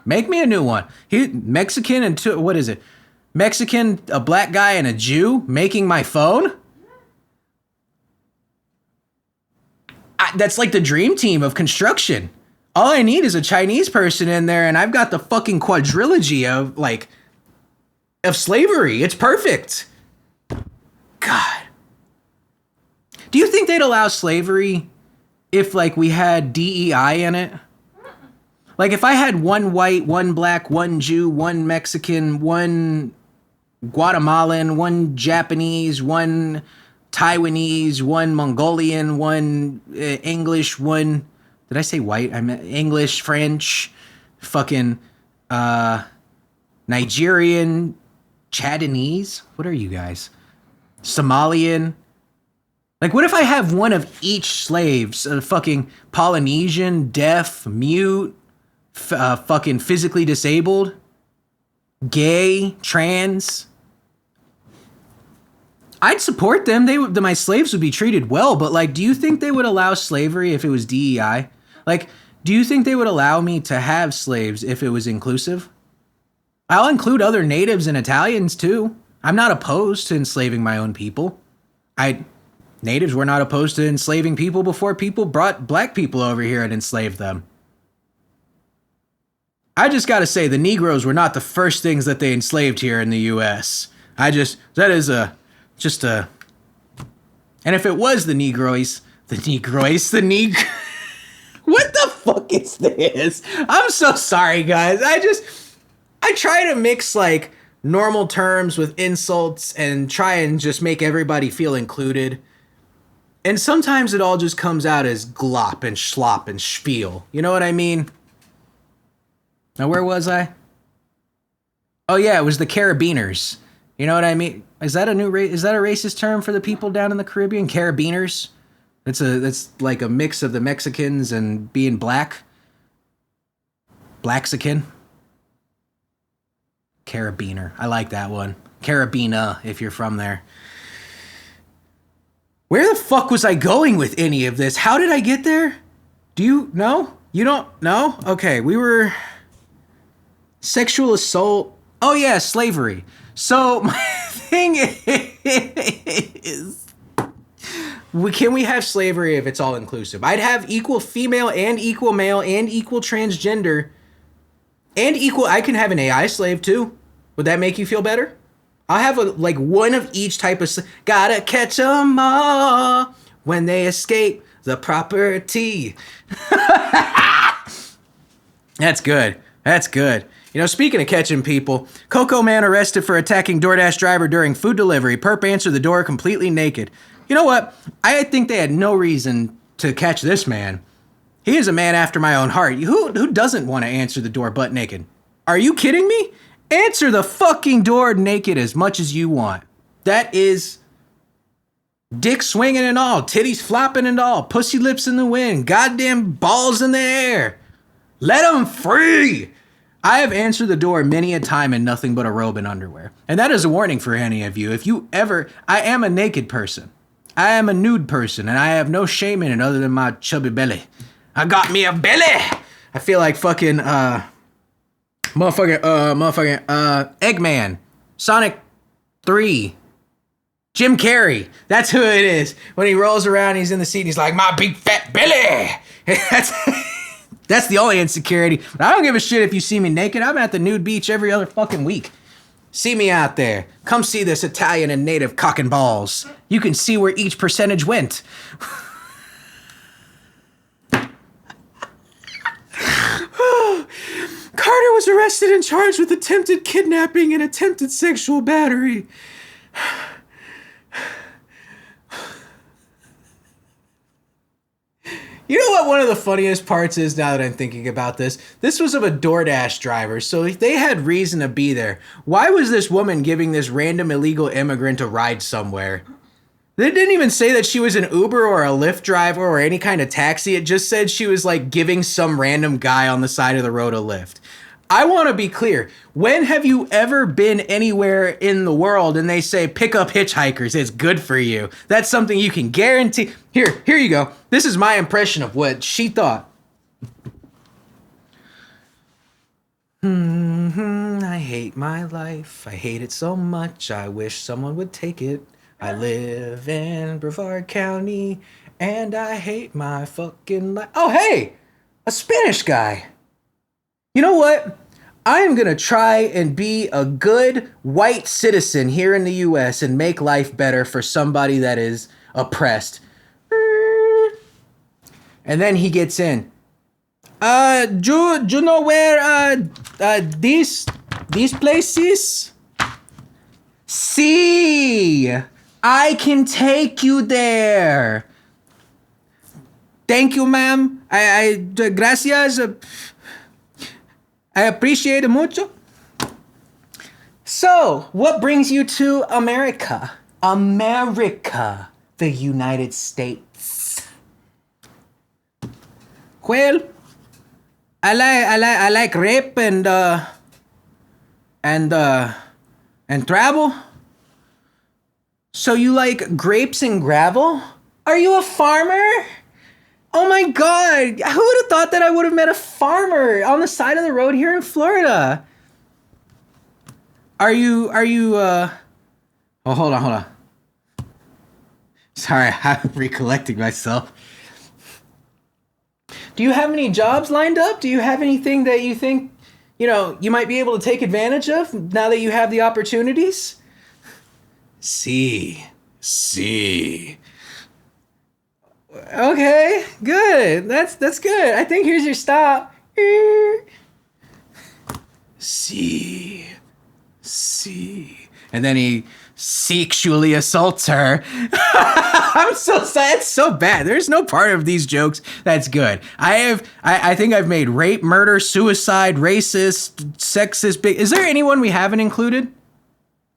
Make me a new one. Mexican, a black guy, and a Jew making my phone? That's like the dream team of construction. All I need is a Chinese person in there, and I've got the fucking quadrilogy of slavery. It's perfect. God. Do you think they'd allow slavery if, we had DEI in it? If I had one white, one black, one Jew, one Mexican, one Guatemalan, one Japanese, one Taiwanese, one Mongolian, one English, one... Did I say white? I meant English, French, fucking Nigerian, Chadinese? What are you guys? Somalian? What if I have one of each slaves? Fucking Polynesian, deaf, mute, fucking physically disabled, gay, trans? I'd support them. My slaves would be treated well, but do you think they would allow slavery if it was DEI? Do you think they would allow me to have slaves if it was inclusive? I'll include other natives and Italians too. I'm not opposed to enslaving my own people. Natives were not opposed to enslaving people before people brought black people over here and enslaved them. I just gotta say, the Negroes were not the first things that they enslaved here in the U.S. And if it was what the fuck is this? I'm so sorry, guys. I try to mix normal terms with insults and try and just make everybody feel included. And sometimes it all just comes out as glop and schlop and spiel. You know what I mean? Now, where was I? Oh yeah, it was the Carabiners. You know what I mean? Is that a racist term for the people down in the Caribbean? Carabiners? That's like a mix of the Mexicans and being black. Blaxican. Carabiner. I like that one. Carabina, if you're from there. Where the fuck was I going with any of this? How did I get there? Do you know? You don't know? Okay, we were... Sexual assault. Oh yeah, slavery. So my thing is... Can we have slavery if it's all inclusive? I'd have equal female and equal male and equal transgender and equal... I can have an AI slave too. Would that make you feel better? I'll have one of each type of... Gotta catch 'em all when they escape the property. That's good. That's good. You know, speaking of catching people, Coco Man arrested for attacking DoorDash driver during food delivery. Perp answered the door completely naked. You know what? I think they had no reason to catch this man. He is a man after my own heart. Who doesn't want to answer the door butt naked? Are you kidding me? Answer the fucking door naked as much as you want. That is dick swinging and all, titties flopping and all, pussy lips in the wind, goddamn balls in the air. Let them free. I have answered the door many a time in nothing but a robe and underwear. And that is a warning for any of you. If you ever... I am a naked person. I am a nude person, and I have no shame in it other than my chubby belly. I got me a belly. I feel like fucking, Eggman, Sonic 3, Jim Carrey. That's who it is. When he rolls around, he's in the seat, and he's like, my big fat belly. That's the only insecurity. But I don't give a shit if you see me naked. I'm at the nude beach every other fucking week. See me out there. Come see this Italian and native cock and balls. You can see where each percentage went. Carter was arrested and charged with attempted kidnapping and attempted sexual battery. You know what one of the funniest parts is now that I'm thinking about this? This was of a DoorDash driver, so they had reason to be there. Why was this woman giving this random illegal immigrant a ride somewhere? They didn't even say that she was an Uber or a Lyft driver or any kind of taxi. It just said she was like giving some random guy on the side of the road a lift. I want to be clear. When have you ever been anywhere in the world and they say pick up hitchhikers? It's good for you. That's something you can guarantee. Here you go. This is my impression of what she thought. I hate my life. I hate it so much. I wish someone would take it. I live in Brevard County and I hate my fucking life. Oh, hey, a Spanish guy. You know what? I am going to try and be a good white citizen here in the U.S. and make life better for somebody that is oppressed. And then he gets in. Do you know where these places? See, I can take you there. Thank you, ma'am. Gracias. I appreciate it mucho. So, what brings you to America? America, the United States. Well, I like rape and travel. So you like grapes and gravel? Are you a farmer? Oh my God, who would have thought that I would have met a farmer on the side of the road here in Florida? Are you, oh, hold on. Sorry, I'm recollecting myself. Do you have any jobs lined up? Do you have anything that you think, you might be able to take advantage of now that you have the opportunities? See. Okay, good. That's good. I think here's your stop. See. And then he sexually assaults her. I'm so sad. It's so bad. There's no part of these jokes that's good. I think I've made rape, murder, suicide, racist, sexist. Is there anyone we haven't included?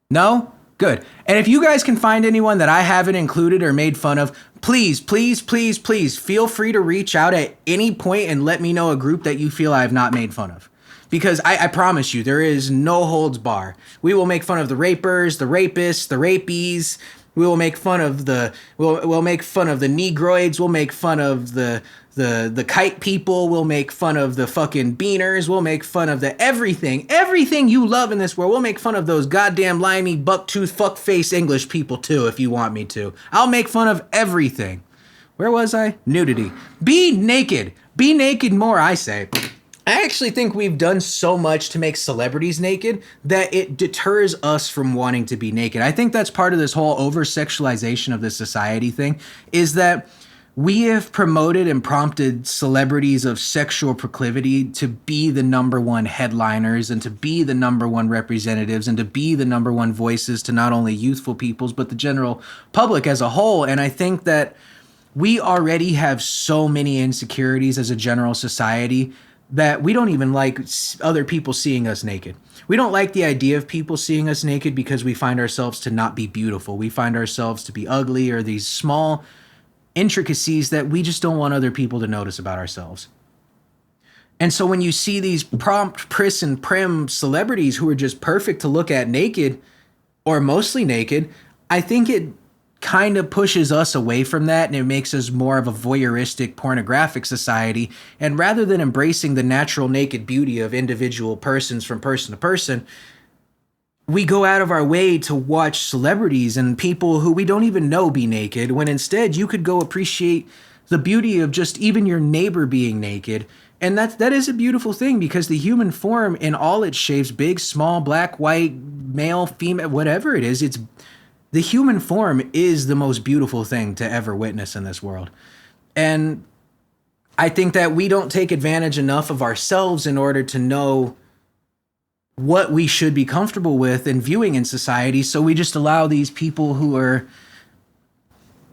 No? Good. And if you guys can find anyone that I haven't included or made fun of, please, please, please, please feel free to reach out at any point and let me know a group that you feel I have not made fun of. Because I promise you, there is no holds bar. We will make fun of the rapers, the rapists, the rapies. We will make fun of we'll make fun of the negroids. We'll make fun of the kite people. We'll make fun of the fucking beaners. We'll make fun of the everything you love in this world. We'll make fun of those goddamn limey, bucktooth, fuckface English people too, if you want me to. I'll make fun of everything. Where was I? Nudity. Be naked. Be naked more, I say. I actually think we've done so much to make celebrities naked that it deters us from wanting to be naked. I think that's part of this whole over-sexualization of this society thing, is that we have promoted and prompted celebrities of sexual proclivity to be the number one headliners and to be the number one representatives and to be the number one voices to not only youthful peoples, but the general public as a whole. And I think that we already have so many insecurities as a general society that we don't even like other people seeing us naked. We don't like the idea of people seeing us naked because we find ourselves to not be beautiful. We find ourselves to be ugly, or these small intricacies that we just don't want other people to notice about ourselves. And so when you see these prompt, pris, and prim celebrities who are just perfect to look at naked, or mostly naked, I think it kind of pushes us away from that, and it makes us more of a voyeuristic, pornographic society. And rather than embracing the natural naked beauty of individual persons from person to person, we go out of our way to watch celebrities and people who we don't even know be naked, when instead you could go appreciate the beauty of just even your neighbor being naked. And that is a beautiful thing, because the human form in all its shapes, big, small, black, white, male, female, whatever it is, the human form is the most beautiful thing to ever witness in this world. And I think that we don't take advantage enough of ourselves in order to know what we should be comfortable with and viewing in society. So we just allow these people who are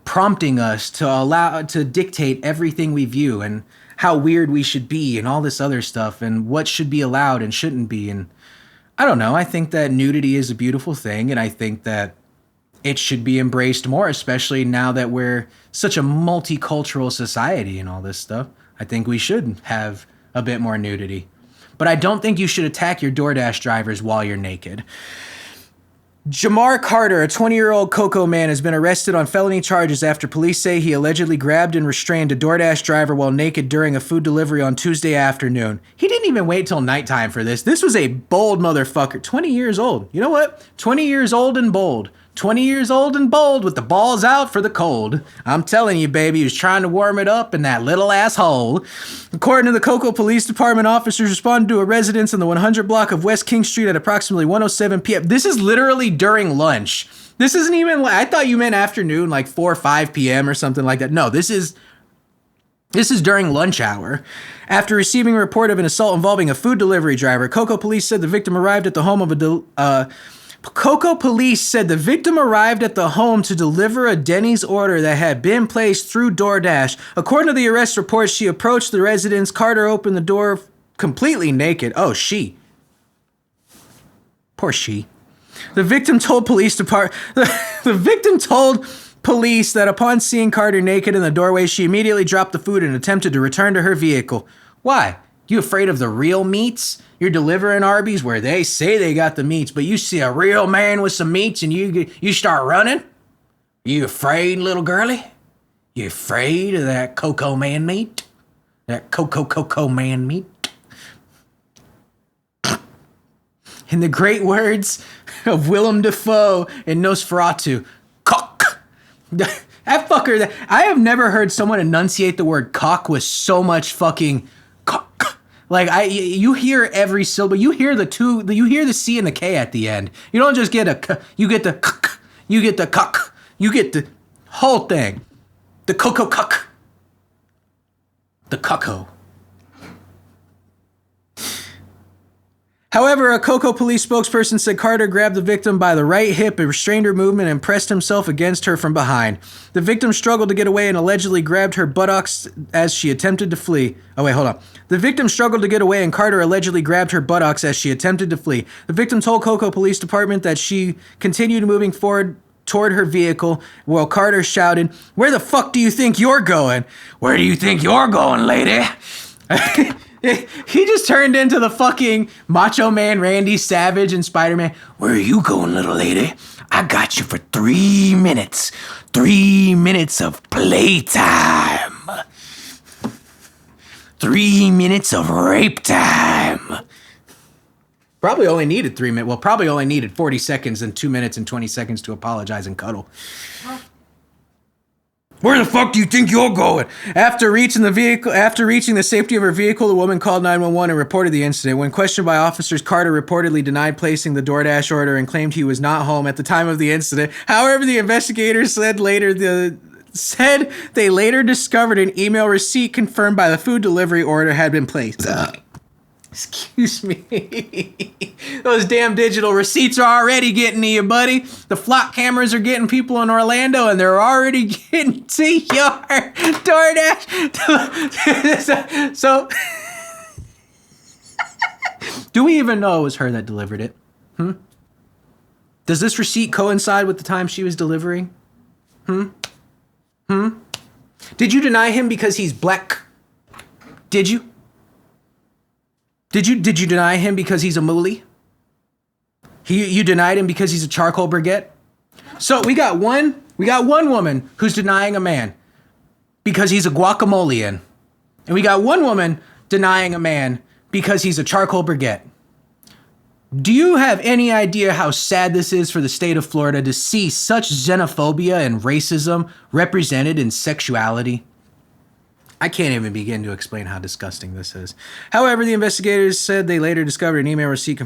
prompting us to dictate everything we view and how weird we should be and all this other stuff and what should be allowed and shouldn't be. And I don't know. I think that nudity is a beautiful thing, and I think that it should be embraced more, especially now that we're such a multicultural society and all this stuff. I think we should have a bit more nudity. But I don't think you should attack your DoorDash drivers while you're naked. Jamar Carter, a 20-year-old Cocoa man, has been arrested on felony charges after police say he allegedly grabbed and restrained a DoorDash driver while naked during a food delivery on Tuesday afternoon. He didn't even wait till nighttime for this. This was a bold motherfucker. 20 years old. You know what? 20 years old and bold. 20 years old and bold with the balls out for the cold. I'm telling you, baby, he was trying to warm it up in that little asshole. According to the Cocoa Police Department, officers responded to a residence in the 100 block of West King Street at approximately 1:07 p.m. This is literally during lunch. This isn't even, I thought you meant afternoon, like 4 or 5 p.m. or something like that. No, this is during lunch hour. After receiving a report of an assault involving a food delivery driver, Cocoa Police said the victim arrived at the home to deliver a Denny's order that had been placed through DoorDash. According to the arrest report, she approached the residence. Carter opened the door completely naked. Oh, she. Poor she. The victim told police that upon seeing Carter naked in the doorway, she immediately dropped the food and attempted to return to her vehicle. Why? You afraid of the real meats? You're delivering Arby's where they say they got the meats, but you see a real man with some meats and you start running? You afraid, little girlie? You afraid of that Cocoa man meat? That Cocoa man meat? In the great words of Willem Dafoe in Nosferatu, cock. That fucker, I have never heard someone enunciate the word cock with so much fucking cock. Like you hear every syllable. You hear the C and the K at the end. You don't just get you get the cock, you get the cock, you get the whole thing. The cocoa cock. The cocoa. However, a Cocoa police spokesperson said Carter grabbed the victim by the right hip and restrained her movement and pressed himself against her from behind. The victim struggled to get away and allegedly grabbed her buttocks as she attempted to flee. Oh, wait, hold on. The victim struggled to get away and Carter allegedly grabbed her buttocks as she attempted to flee. The victim told Cocoa Police Department that she continued moving forward toward her vehicle while Carter shouted, "Where the fuck do you think you're going? Where do you think you're going, lady?" He just turned into the fucking Macho Man Randy Savage in Spider-Man. "Where are you going, little lady? I got you for 3 minutes. 3 minutes of playtime. 3 minutes of rape time." Probably only needed 3 minutes. Well, probably only needed 40 seconds and 2 minutes and 20 seconds to apologize and cuddle. "Where the fuck do you think you're going?" After reaching the safety of her vehicle, the woman called 911 and reported the incident. When questioned by officers, Carter reportedly denied placing the DoorDash order and claimed he was not home at the time of the incident. However, the investigators said they later discovered an email receipt confirmed by the food delivery order had been placed. Excuse me. Those damn digital receipts are already getting to you, buddy. The flock cameras are getting people in Orlando, and they're already getting to your DoorDash. So, do we even know it was her that delivered it? Does this receipt coincide with the time she was delivering? Did you deny him because he's black? Did you? Did you deny him because he's a moolie? You denied him because he's a charcoal briquette? So we got one woman who's denying a man because he's a guacamolean. And we got one woman denying a man because he's a charcoal briquette. Do you have any idea how sad this is for the state of Florida to see such xenophobia and racism represented in sexuality? I can't even begin to explain how disgusting this is. However, the investigators said they later discovered an email receipt.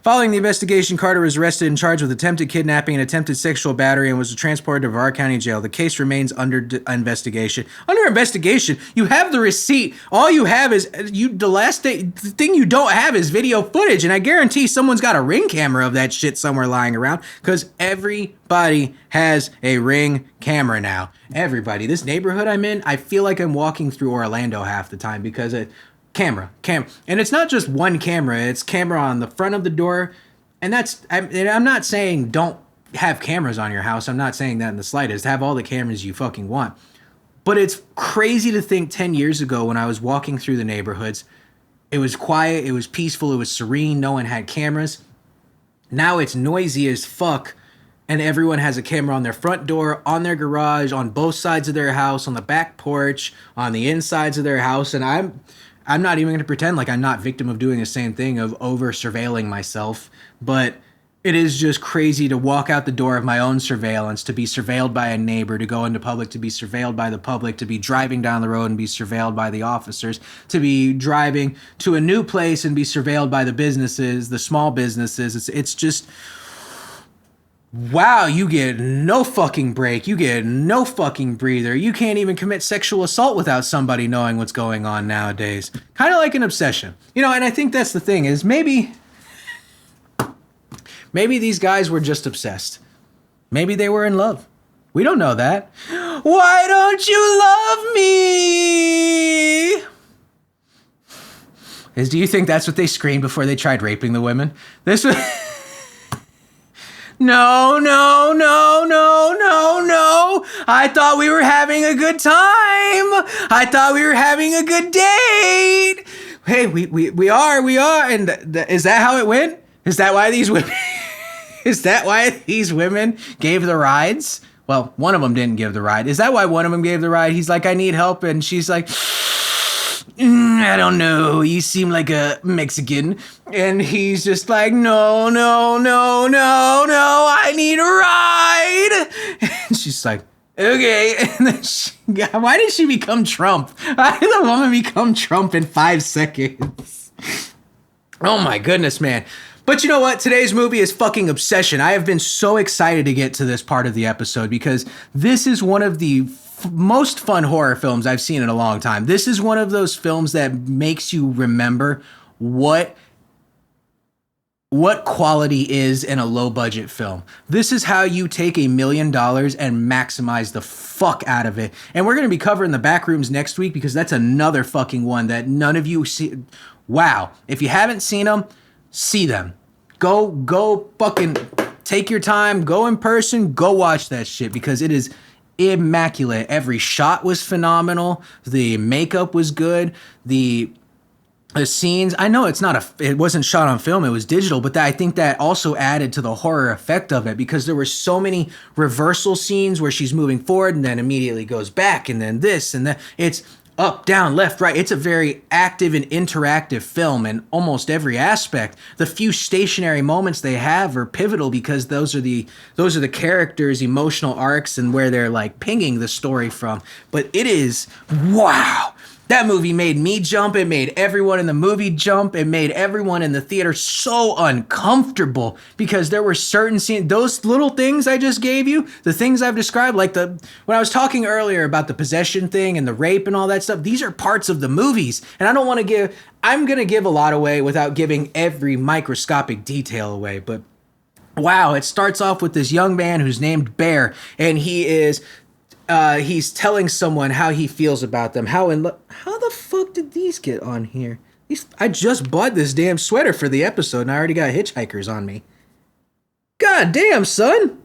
Following the investigation, Carter was arrested and charged with attempted kidnapping and attempted sexual battery and was transported to Brevard County Jail. The case remains under investigation. Under investigation? You have the receipt. All you have is the thing you don't have is video footage, and I guarantee someone's got a Ring camera of that shit somewhere lying around because everybody has a Ring camera now. Everybody. This neighborhood I'm in, I feel like I'm walking through Orlando half the time because camera. And it's not just one camera, it's camera on the front of the door. And I'm not saying don't have cameras on your house. I'm not saying that in the slightest. Have all the cameras you fucking want. But it's crazy to think 10 years ago when I was walking through the neighborhoods, it was quiet, it was peaceful, it was serene, no one had cameras. Now it's noisy as fuck. And everyone has a camera on their front door, on their garage, on both sides of their house, on the back porch, on the insides of their house. And I'm not even going to pretend like I'm not victim of doing the same thing of over surveilling myself. But it is just crazy to walk out the door of my own surveillance, to be surveilled by a neighbor, to go into public, to be surveilled by the public, to be driving down the road and be surveilled by the officers, to be driving to a new place and be surveilled by the businesses, the small businesses. It's just... wow, you get no fucking break. You get no fucking breather. You can't even commit sexual assault without somebody knowing what's going on nowadays. Kind of like an obsession. And I think that's the thing is maybe these guys were just obsessed. Maybe they were in love. We don't know that. Why don't you love me? Do you think that's what they screamed before they tried raping the women? This was... No. I thought we were having a good time. I thought we were having a good date. Hey, we are. And is that how it went? Is that why these women gave the rides? Well, one of them didn't give the ride. Is that why one of them gave the ride? He's like, I need help. And she's like... I don't know. You seem like a Mexican. And he's just like, no. I need a ride. And she's like, okay. And then why did she become Trump? Why did the woman become Trump in 5 seconds? Oh my goodness, man. But you know what? Today's movie is fucking Obsession. I have been so excited to get to this part of the episode because this is one of the most fun horror films I've seen in a long time. This is one of those films that makes you remember what what quality is in a low budget film. This is how you take $1 million and maximize the fuck out of it. And we're going to be covering the back rooms next week because that's another fucking one that none of you see. Wow. If you haven't seen them, see them. Go fucking take your time, go in person, go watch that shit because it is immaculate. Every shot was phenomenal. The makeup was good. The scenes, I know it wasn't shot on film, it was digital, but I think that also added to the horror effect of it because there were so many reversal scenes where she's moving forward and then immediately goes back and then this and that. It's up, down, left, right. It's a very active and interactive film in almost every aspect. The few stationary moments they have are pivotal because those are the characters' emotional arcs and where they're like pinging the story from. But it is, wow. That movie made me jump. It made everyone in the movie jump. It made everyone in the theater so uncomfortable because there were certain scenes, those little things I just gave you, the things I've described, like when I was talking earlier about the possession thing and the rape and all that stuff, these are parts of the movies. And I'm going to give a lot away without giving every microscopic detail away. But wow, it starts off with this young man who's named Bear, and he's telling someone how he feels about them. How the fuck did these get on here? I just bought this damn sweater for the episode and I already got hitchhikers on me. God damn, son.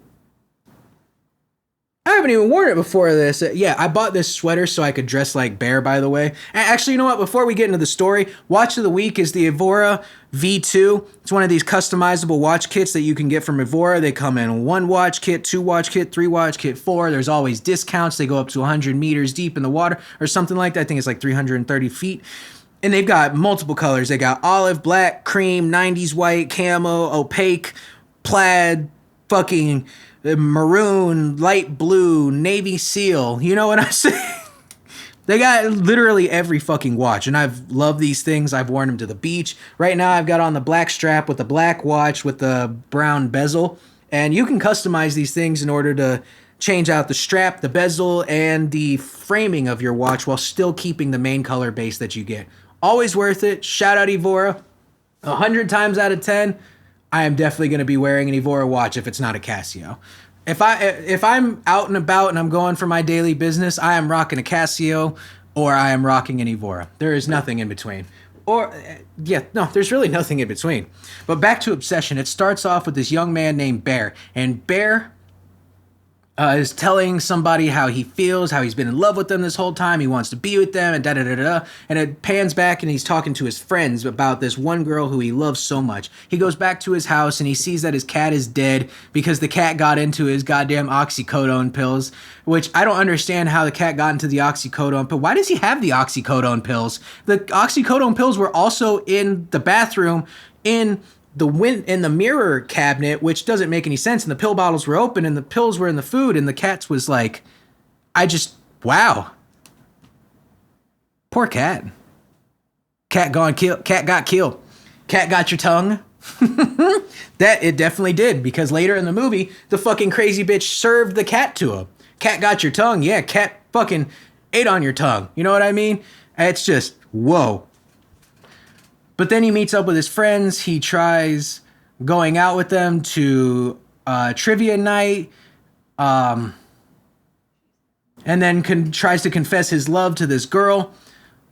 I haven't even worn it before this. Yeah, I bought this sweater so I could dress like Bear, by the way. Actually, you know what? Before we get into the story, watch of the week is the Evora V2. It's one of these customizable watch kits that you can get from Evora. They come in 1 watch kit, 2 watch kit, 3 watch kit, 4. There's always discounts. They go up to 100 meters deep in the water or something like that. I think it's like 330 feet. And they've got multiple colors. They got olive, black, cream, 90s white, camo, opaque, plaid, fucking maroon, light blue, navy seal. You know what I'm saying? They got literally every fucking watch, and I've loved these things. I've worn them to the beach. Right now, I've got on the black strap with the black watch with the brown bezel, and you can customize these things in order to change out the strap, the bezel, and the framing of your watch while still keeping the main color base that you get. Always worth it. Shout out Evora. 100 times out of 10, I am definitely going to be wearing an Evora watch if it's not a Casio. If I'm out and about and I'm going for my daily business, I am rocking a Casio or I am rocking an Evora. There is nothing in between. There's really nothing in between. But back to Obsession. It starts off with this young man named Bear. And Bear is telling somebody how he feels, how he's been in love with them this whole time. He wants to be with them and da-da-da-da-da. And it pans back and he's talking to his friends about this one girl who he loves so much. He goes back to his house and he sees that his cat is dead because the cat got into his goddamn oxycodone pills, which I don't understand how the cat got into the oxycodone pill. Why does he have the oxycodone pills? The oxycodone pills were also in the bathroom in the mirror cabinet, which doesn't make any sense. And the pill bottles were open and the pills were in the food and the cat's was like, wow. Poor cat. Cat got killed. Cat got your tongue. That it definitely did because later in the movie, the fucking crazy bitch served the cat to him. Cat got your tongue. Yeah, cat fucking ate on your tongue. You know what I mean? It's just, whoa. But then he meets up with his friends. He tries going out with them to trivia night. And then tries to confess his love to this girl.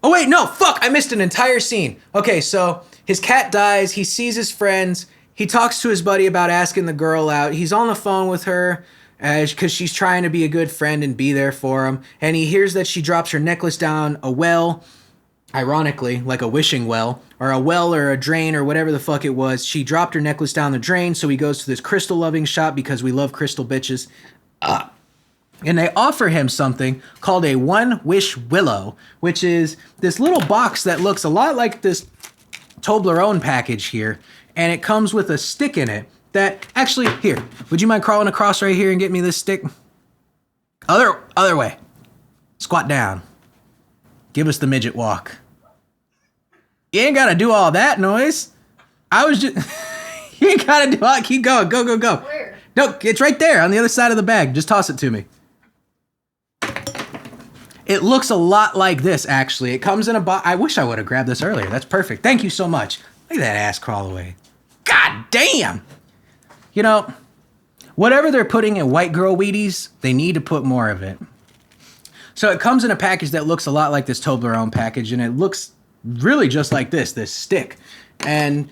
Oh, wait, no, fuck. I missed an entire scene. Okay, so his cat dies. He sees his friends. He talks to his buddy about asking the girl out. He's on the phone with her because she's trying to be a good friend and be there for him. And he hears that she drops her necklace down a well. Ironically, like a wishing well, or a well or a drain or whatever the fuck it was. She dropped her necklace down the drain, so he goes to this crystal loving shop because we love crystal bitches. And they offer him something called a One Wish Willow, which is this little box that looks a lot like this Toblerone package here. And it comes with a stick in it that, actually, here, would you mind crawling across right here and get me this stick? Other way. Squat down. Give us the midget walk. You ain't gotta do all that noise. I was just... You ain't gotta do all... Keep going. Go. Where? No, it's right there on the other side of the bag. Just toss it to me. It looks a lot like this, actually. It comes in a box. I wish I would have grabbed this earlier. That's perfect. Thank you so much. Look at that ass crawl away. God God damn. You know, whatever they're putting in white girl Wheaties, they need to put more of it. So it comes in a package that looks a lot like this Toblerone package, and it looks really just like this stick. And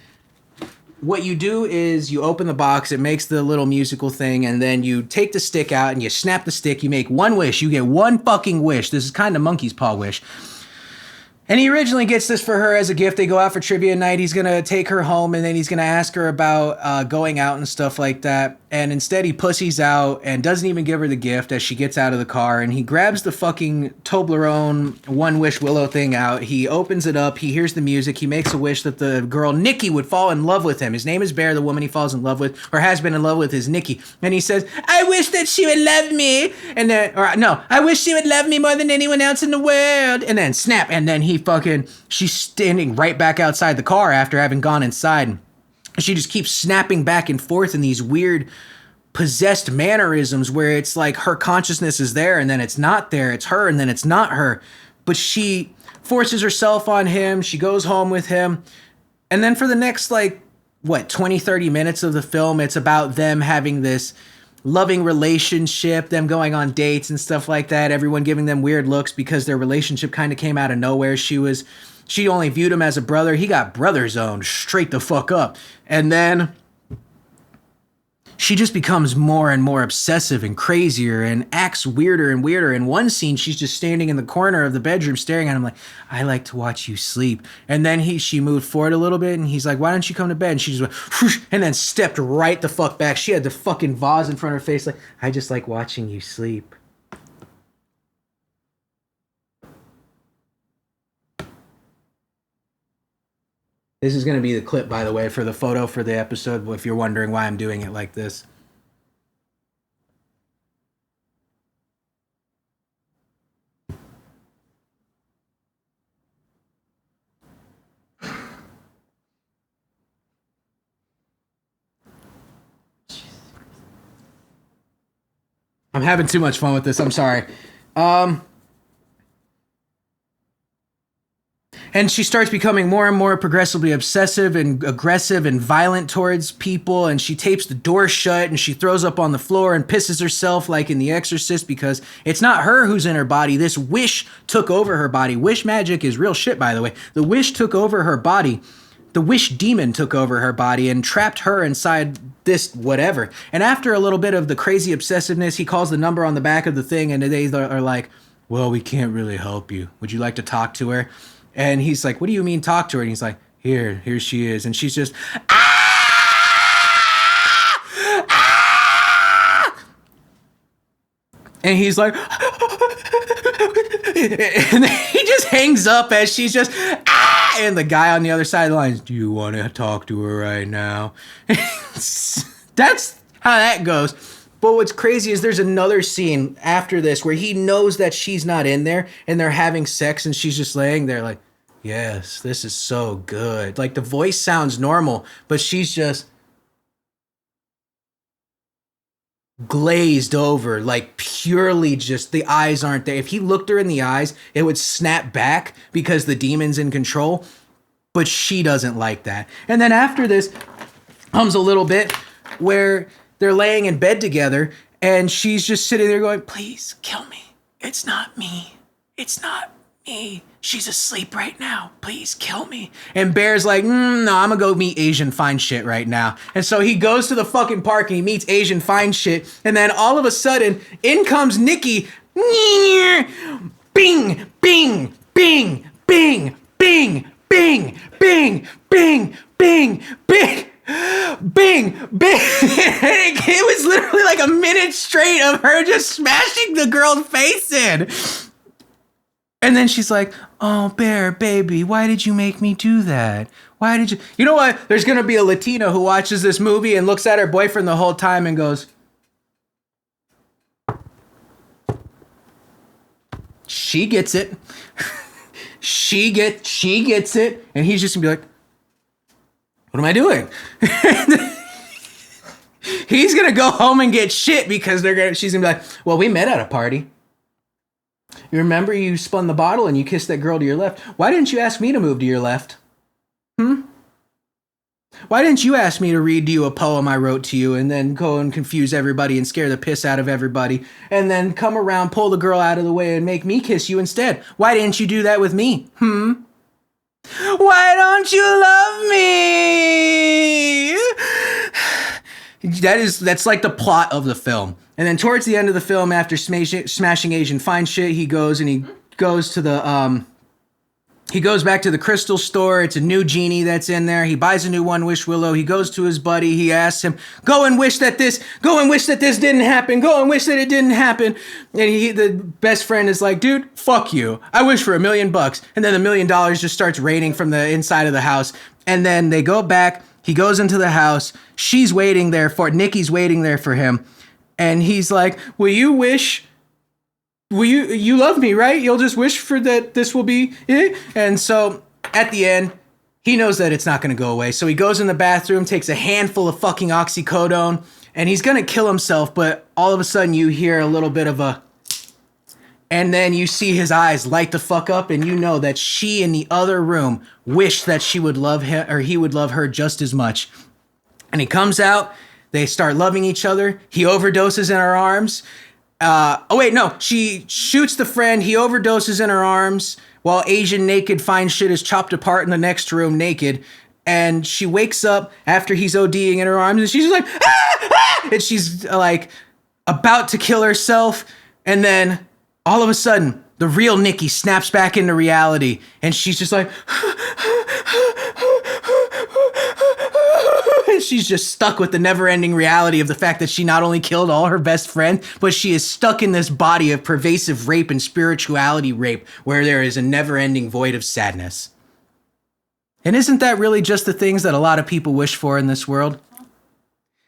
what you do is you open the box, it makes the little musical thing, and then you take the stick out and you snap the stick, you make one wish, you get one fucking wish. This is kind of monkey's paw wish. And he originally gets this for her as a gift. They go out for trivia night. He's going to take her home, and then he's going to ask her about going out and stuff like that. And instead, he pussies out and doesn't even give her the gift as she gets out of the car. And he grabs the fucking Toblerone One Wish Willow thing out. He opens it up. He hears the music. He makes a wish that the girl, Nikki, would fall in love with him. His name is Bear. The woman he falls in love with, or has been in love with, is Nikki. And he says, I wish that she would love me. And then, or no, I wish she would love me more than anyone else in the world. And then snap. And then she's standing right back outside the car after having gone inside. She just keeps snapping back and forth in these weird possessed mannerisms where it's like her consciousness is there and then it's not there. It's her and then it's not her. But she forces herself on him. She goes home with him. And then for the next 20, 30 minutes of the film, it's about them having this loving relationship, them going on dates and stuff like that. Everyone giving them weird looks because their relationship kind of came out of nowhere. She only viewed him as a brother. He got brother zoned straight the fuck up. And then she just becomes more and more obsessive and crazier and acts weirder and weirder. In one scene, she's just standing in the corner of the bedroom staring at him like, I like to watch you sleep. And then she moved forward a little bit and he's like, why don't you come to bed? And she just went, whoosh, and then stepped right the fuck back. She had the fucking vase in front of her face like, I just like watching you sleep. This is going to be the clip, by the way, for the photo for the episode, if you're wondering why I'm doing it like this. I'm having too much fun with this. I'm sorry. And she starts becoming more and more progressively obsessive and aggressive and violent towards people. And she tapes the door shut and she throws up on the floor and pisses herself like in The Exorcist because it's not her who's in her body. This wish took over her body. Wish magic is real shit, by the way. The wish took over her body. The wish demon took over her body and trapped her inside this whatever. And after a little bit of the crazy obsessiveness, he calls the number on the back of the thing and they are like, well, we can't really help you. Would you like to talk to her? And he's like, what do you mean talk to her? And he's like, here she is. And she's just, ah! And he's like, and he just hangs up as she's just, ah! And the guy on the other side of the line is, do you want to talk to her right now? That's how that goes. But what's crazy is there's another scene after this where he knows that she's not in there and they're having sex and she's just laying there like, yes, this is so good. Like the voice sounds normal, but she's just glazed over, like purely just the eyes aren't there. If he looked her in the eyes, it would snap back because the demon's in control, but she doesn't like that. And then after this comes a little bit where they're laying in bed together and she's just sitting there going, please kill me. It's not me. It's not me. She's asleep right now. Please kill me. And Bear's like, no, I'm gonna go meet Asian fine shit right now. And so he goes to the fucking park and he meets Asian fine shit. And then all of a sudden, in comes Nikki. Bing, bing, bing, bing, bing, bing, bing, bing, bing, bing, bing. Bing, bing. It was literally like a minute straight of her just smashing the girl's face in. And then she's like, oh, Bear, baby, why did you make me do that? Why did you? You know what? There's going to be a Latina who watches this movie and looks at her boyfriend the whole time and goes, she gets it. she gets it. And he's just going to be like, what am I doing? He's going to go home and get shit because she's going to be like, well, we met at a party. You remember you spun the bottle and you kissed that girl to your left. Why didn't you ask me to move to your left? Why didn't you ask me to read to you a poem I wrote to you and then go and confuse everybody and scare the piss out of everybody and then come around, pull the girl out of the way and make me kiss you instead? Why didn't you do that with me? Why don't you love me? That's like the plot of the film. And then towards the end of the film, after smashing Asian fine shit, he goes to the he goes back to the crystal store. It's a new genie that's in there. He buys a new One Wish Willow. He goes to his buddy. He asks him, go and wish that this didn't happen. Go and wish that it didn't happen. And the best friend is like, dude, fuck you. I wish for $1 million. And then the $1 million just starts raining from the inside of the house. And then they go back. He goes into the house. Nikki's waiting there for him. And he's like, you love me, right? You'll just wish for that this will be it. And so at the end, he knows that it's not going to go away. So he goes in the bathroom, takes a handful of fucking oxycodone, and he's going to kill himself. But all of a sudden you hear a little bit of and then you see his eyes light the fuck up, and you know that she in the other room wished that she would love him, or he would love her just as much. And he comes out, they start loving each other. He overdoses in her arms. She shoots the friend. He overdoses in her arms while Asian naked fine shit is chopped apart in the next room naked. And she wakes up after he's ODing in her arms, and she's just like, ah! Ah! And she's like about to kill herself. And then all of a sudden, the real Nikki snaps back into reality, and she's just like, and she's just stuck with the never-ending reality of the fact that she not only killed all her best friends, but she is stuck in this body of pervasive rape and spirituality rape where there is a never-ending void of sadness. And isn't that really just the things that a lot of people wish for in this world?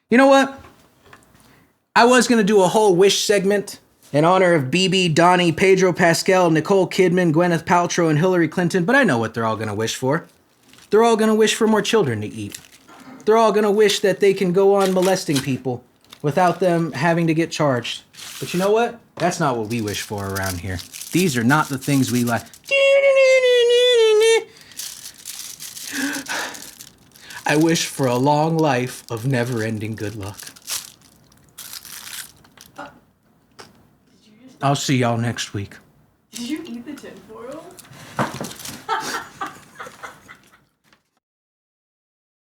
You know what? I was going to do a whole wish segment in honor of BB, Donnie, Pedro Pascal, Nicole Kidman, Gwyneth Paltrow, and Hillary Clinton, but I know what they're all going to wish for. They're all going to wish for more children to eat. They're all going to wish that they can go on molesting people without them having to get charged. But you know what? That's not what we wish for around here. These are not the things we like. I wish for a long life of never-ending good luck. I'll see y'all next week. Did you eat the tinfoil?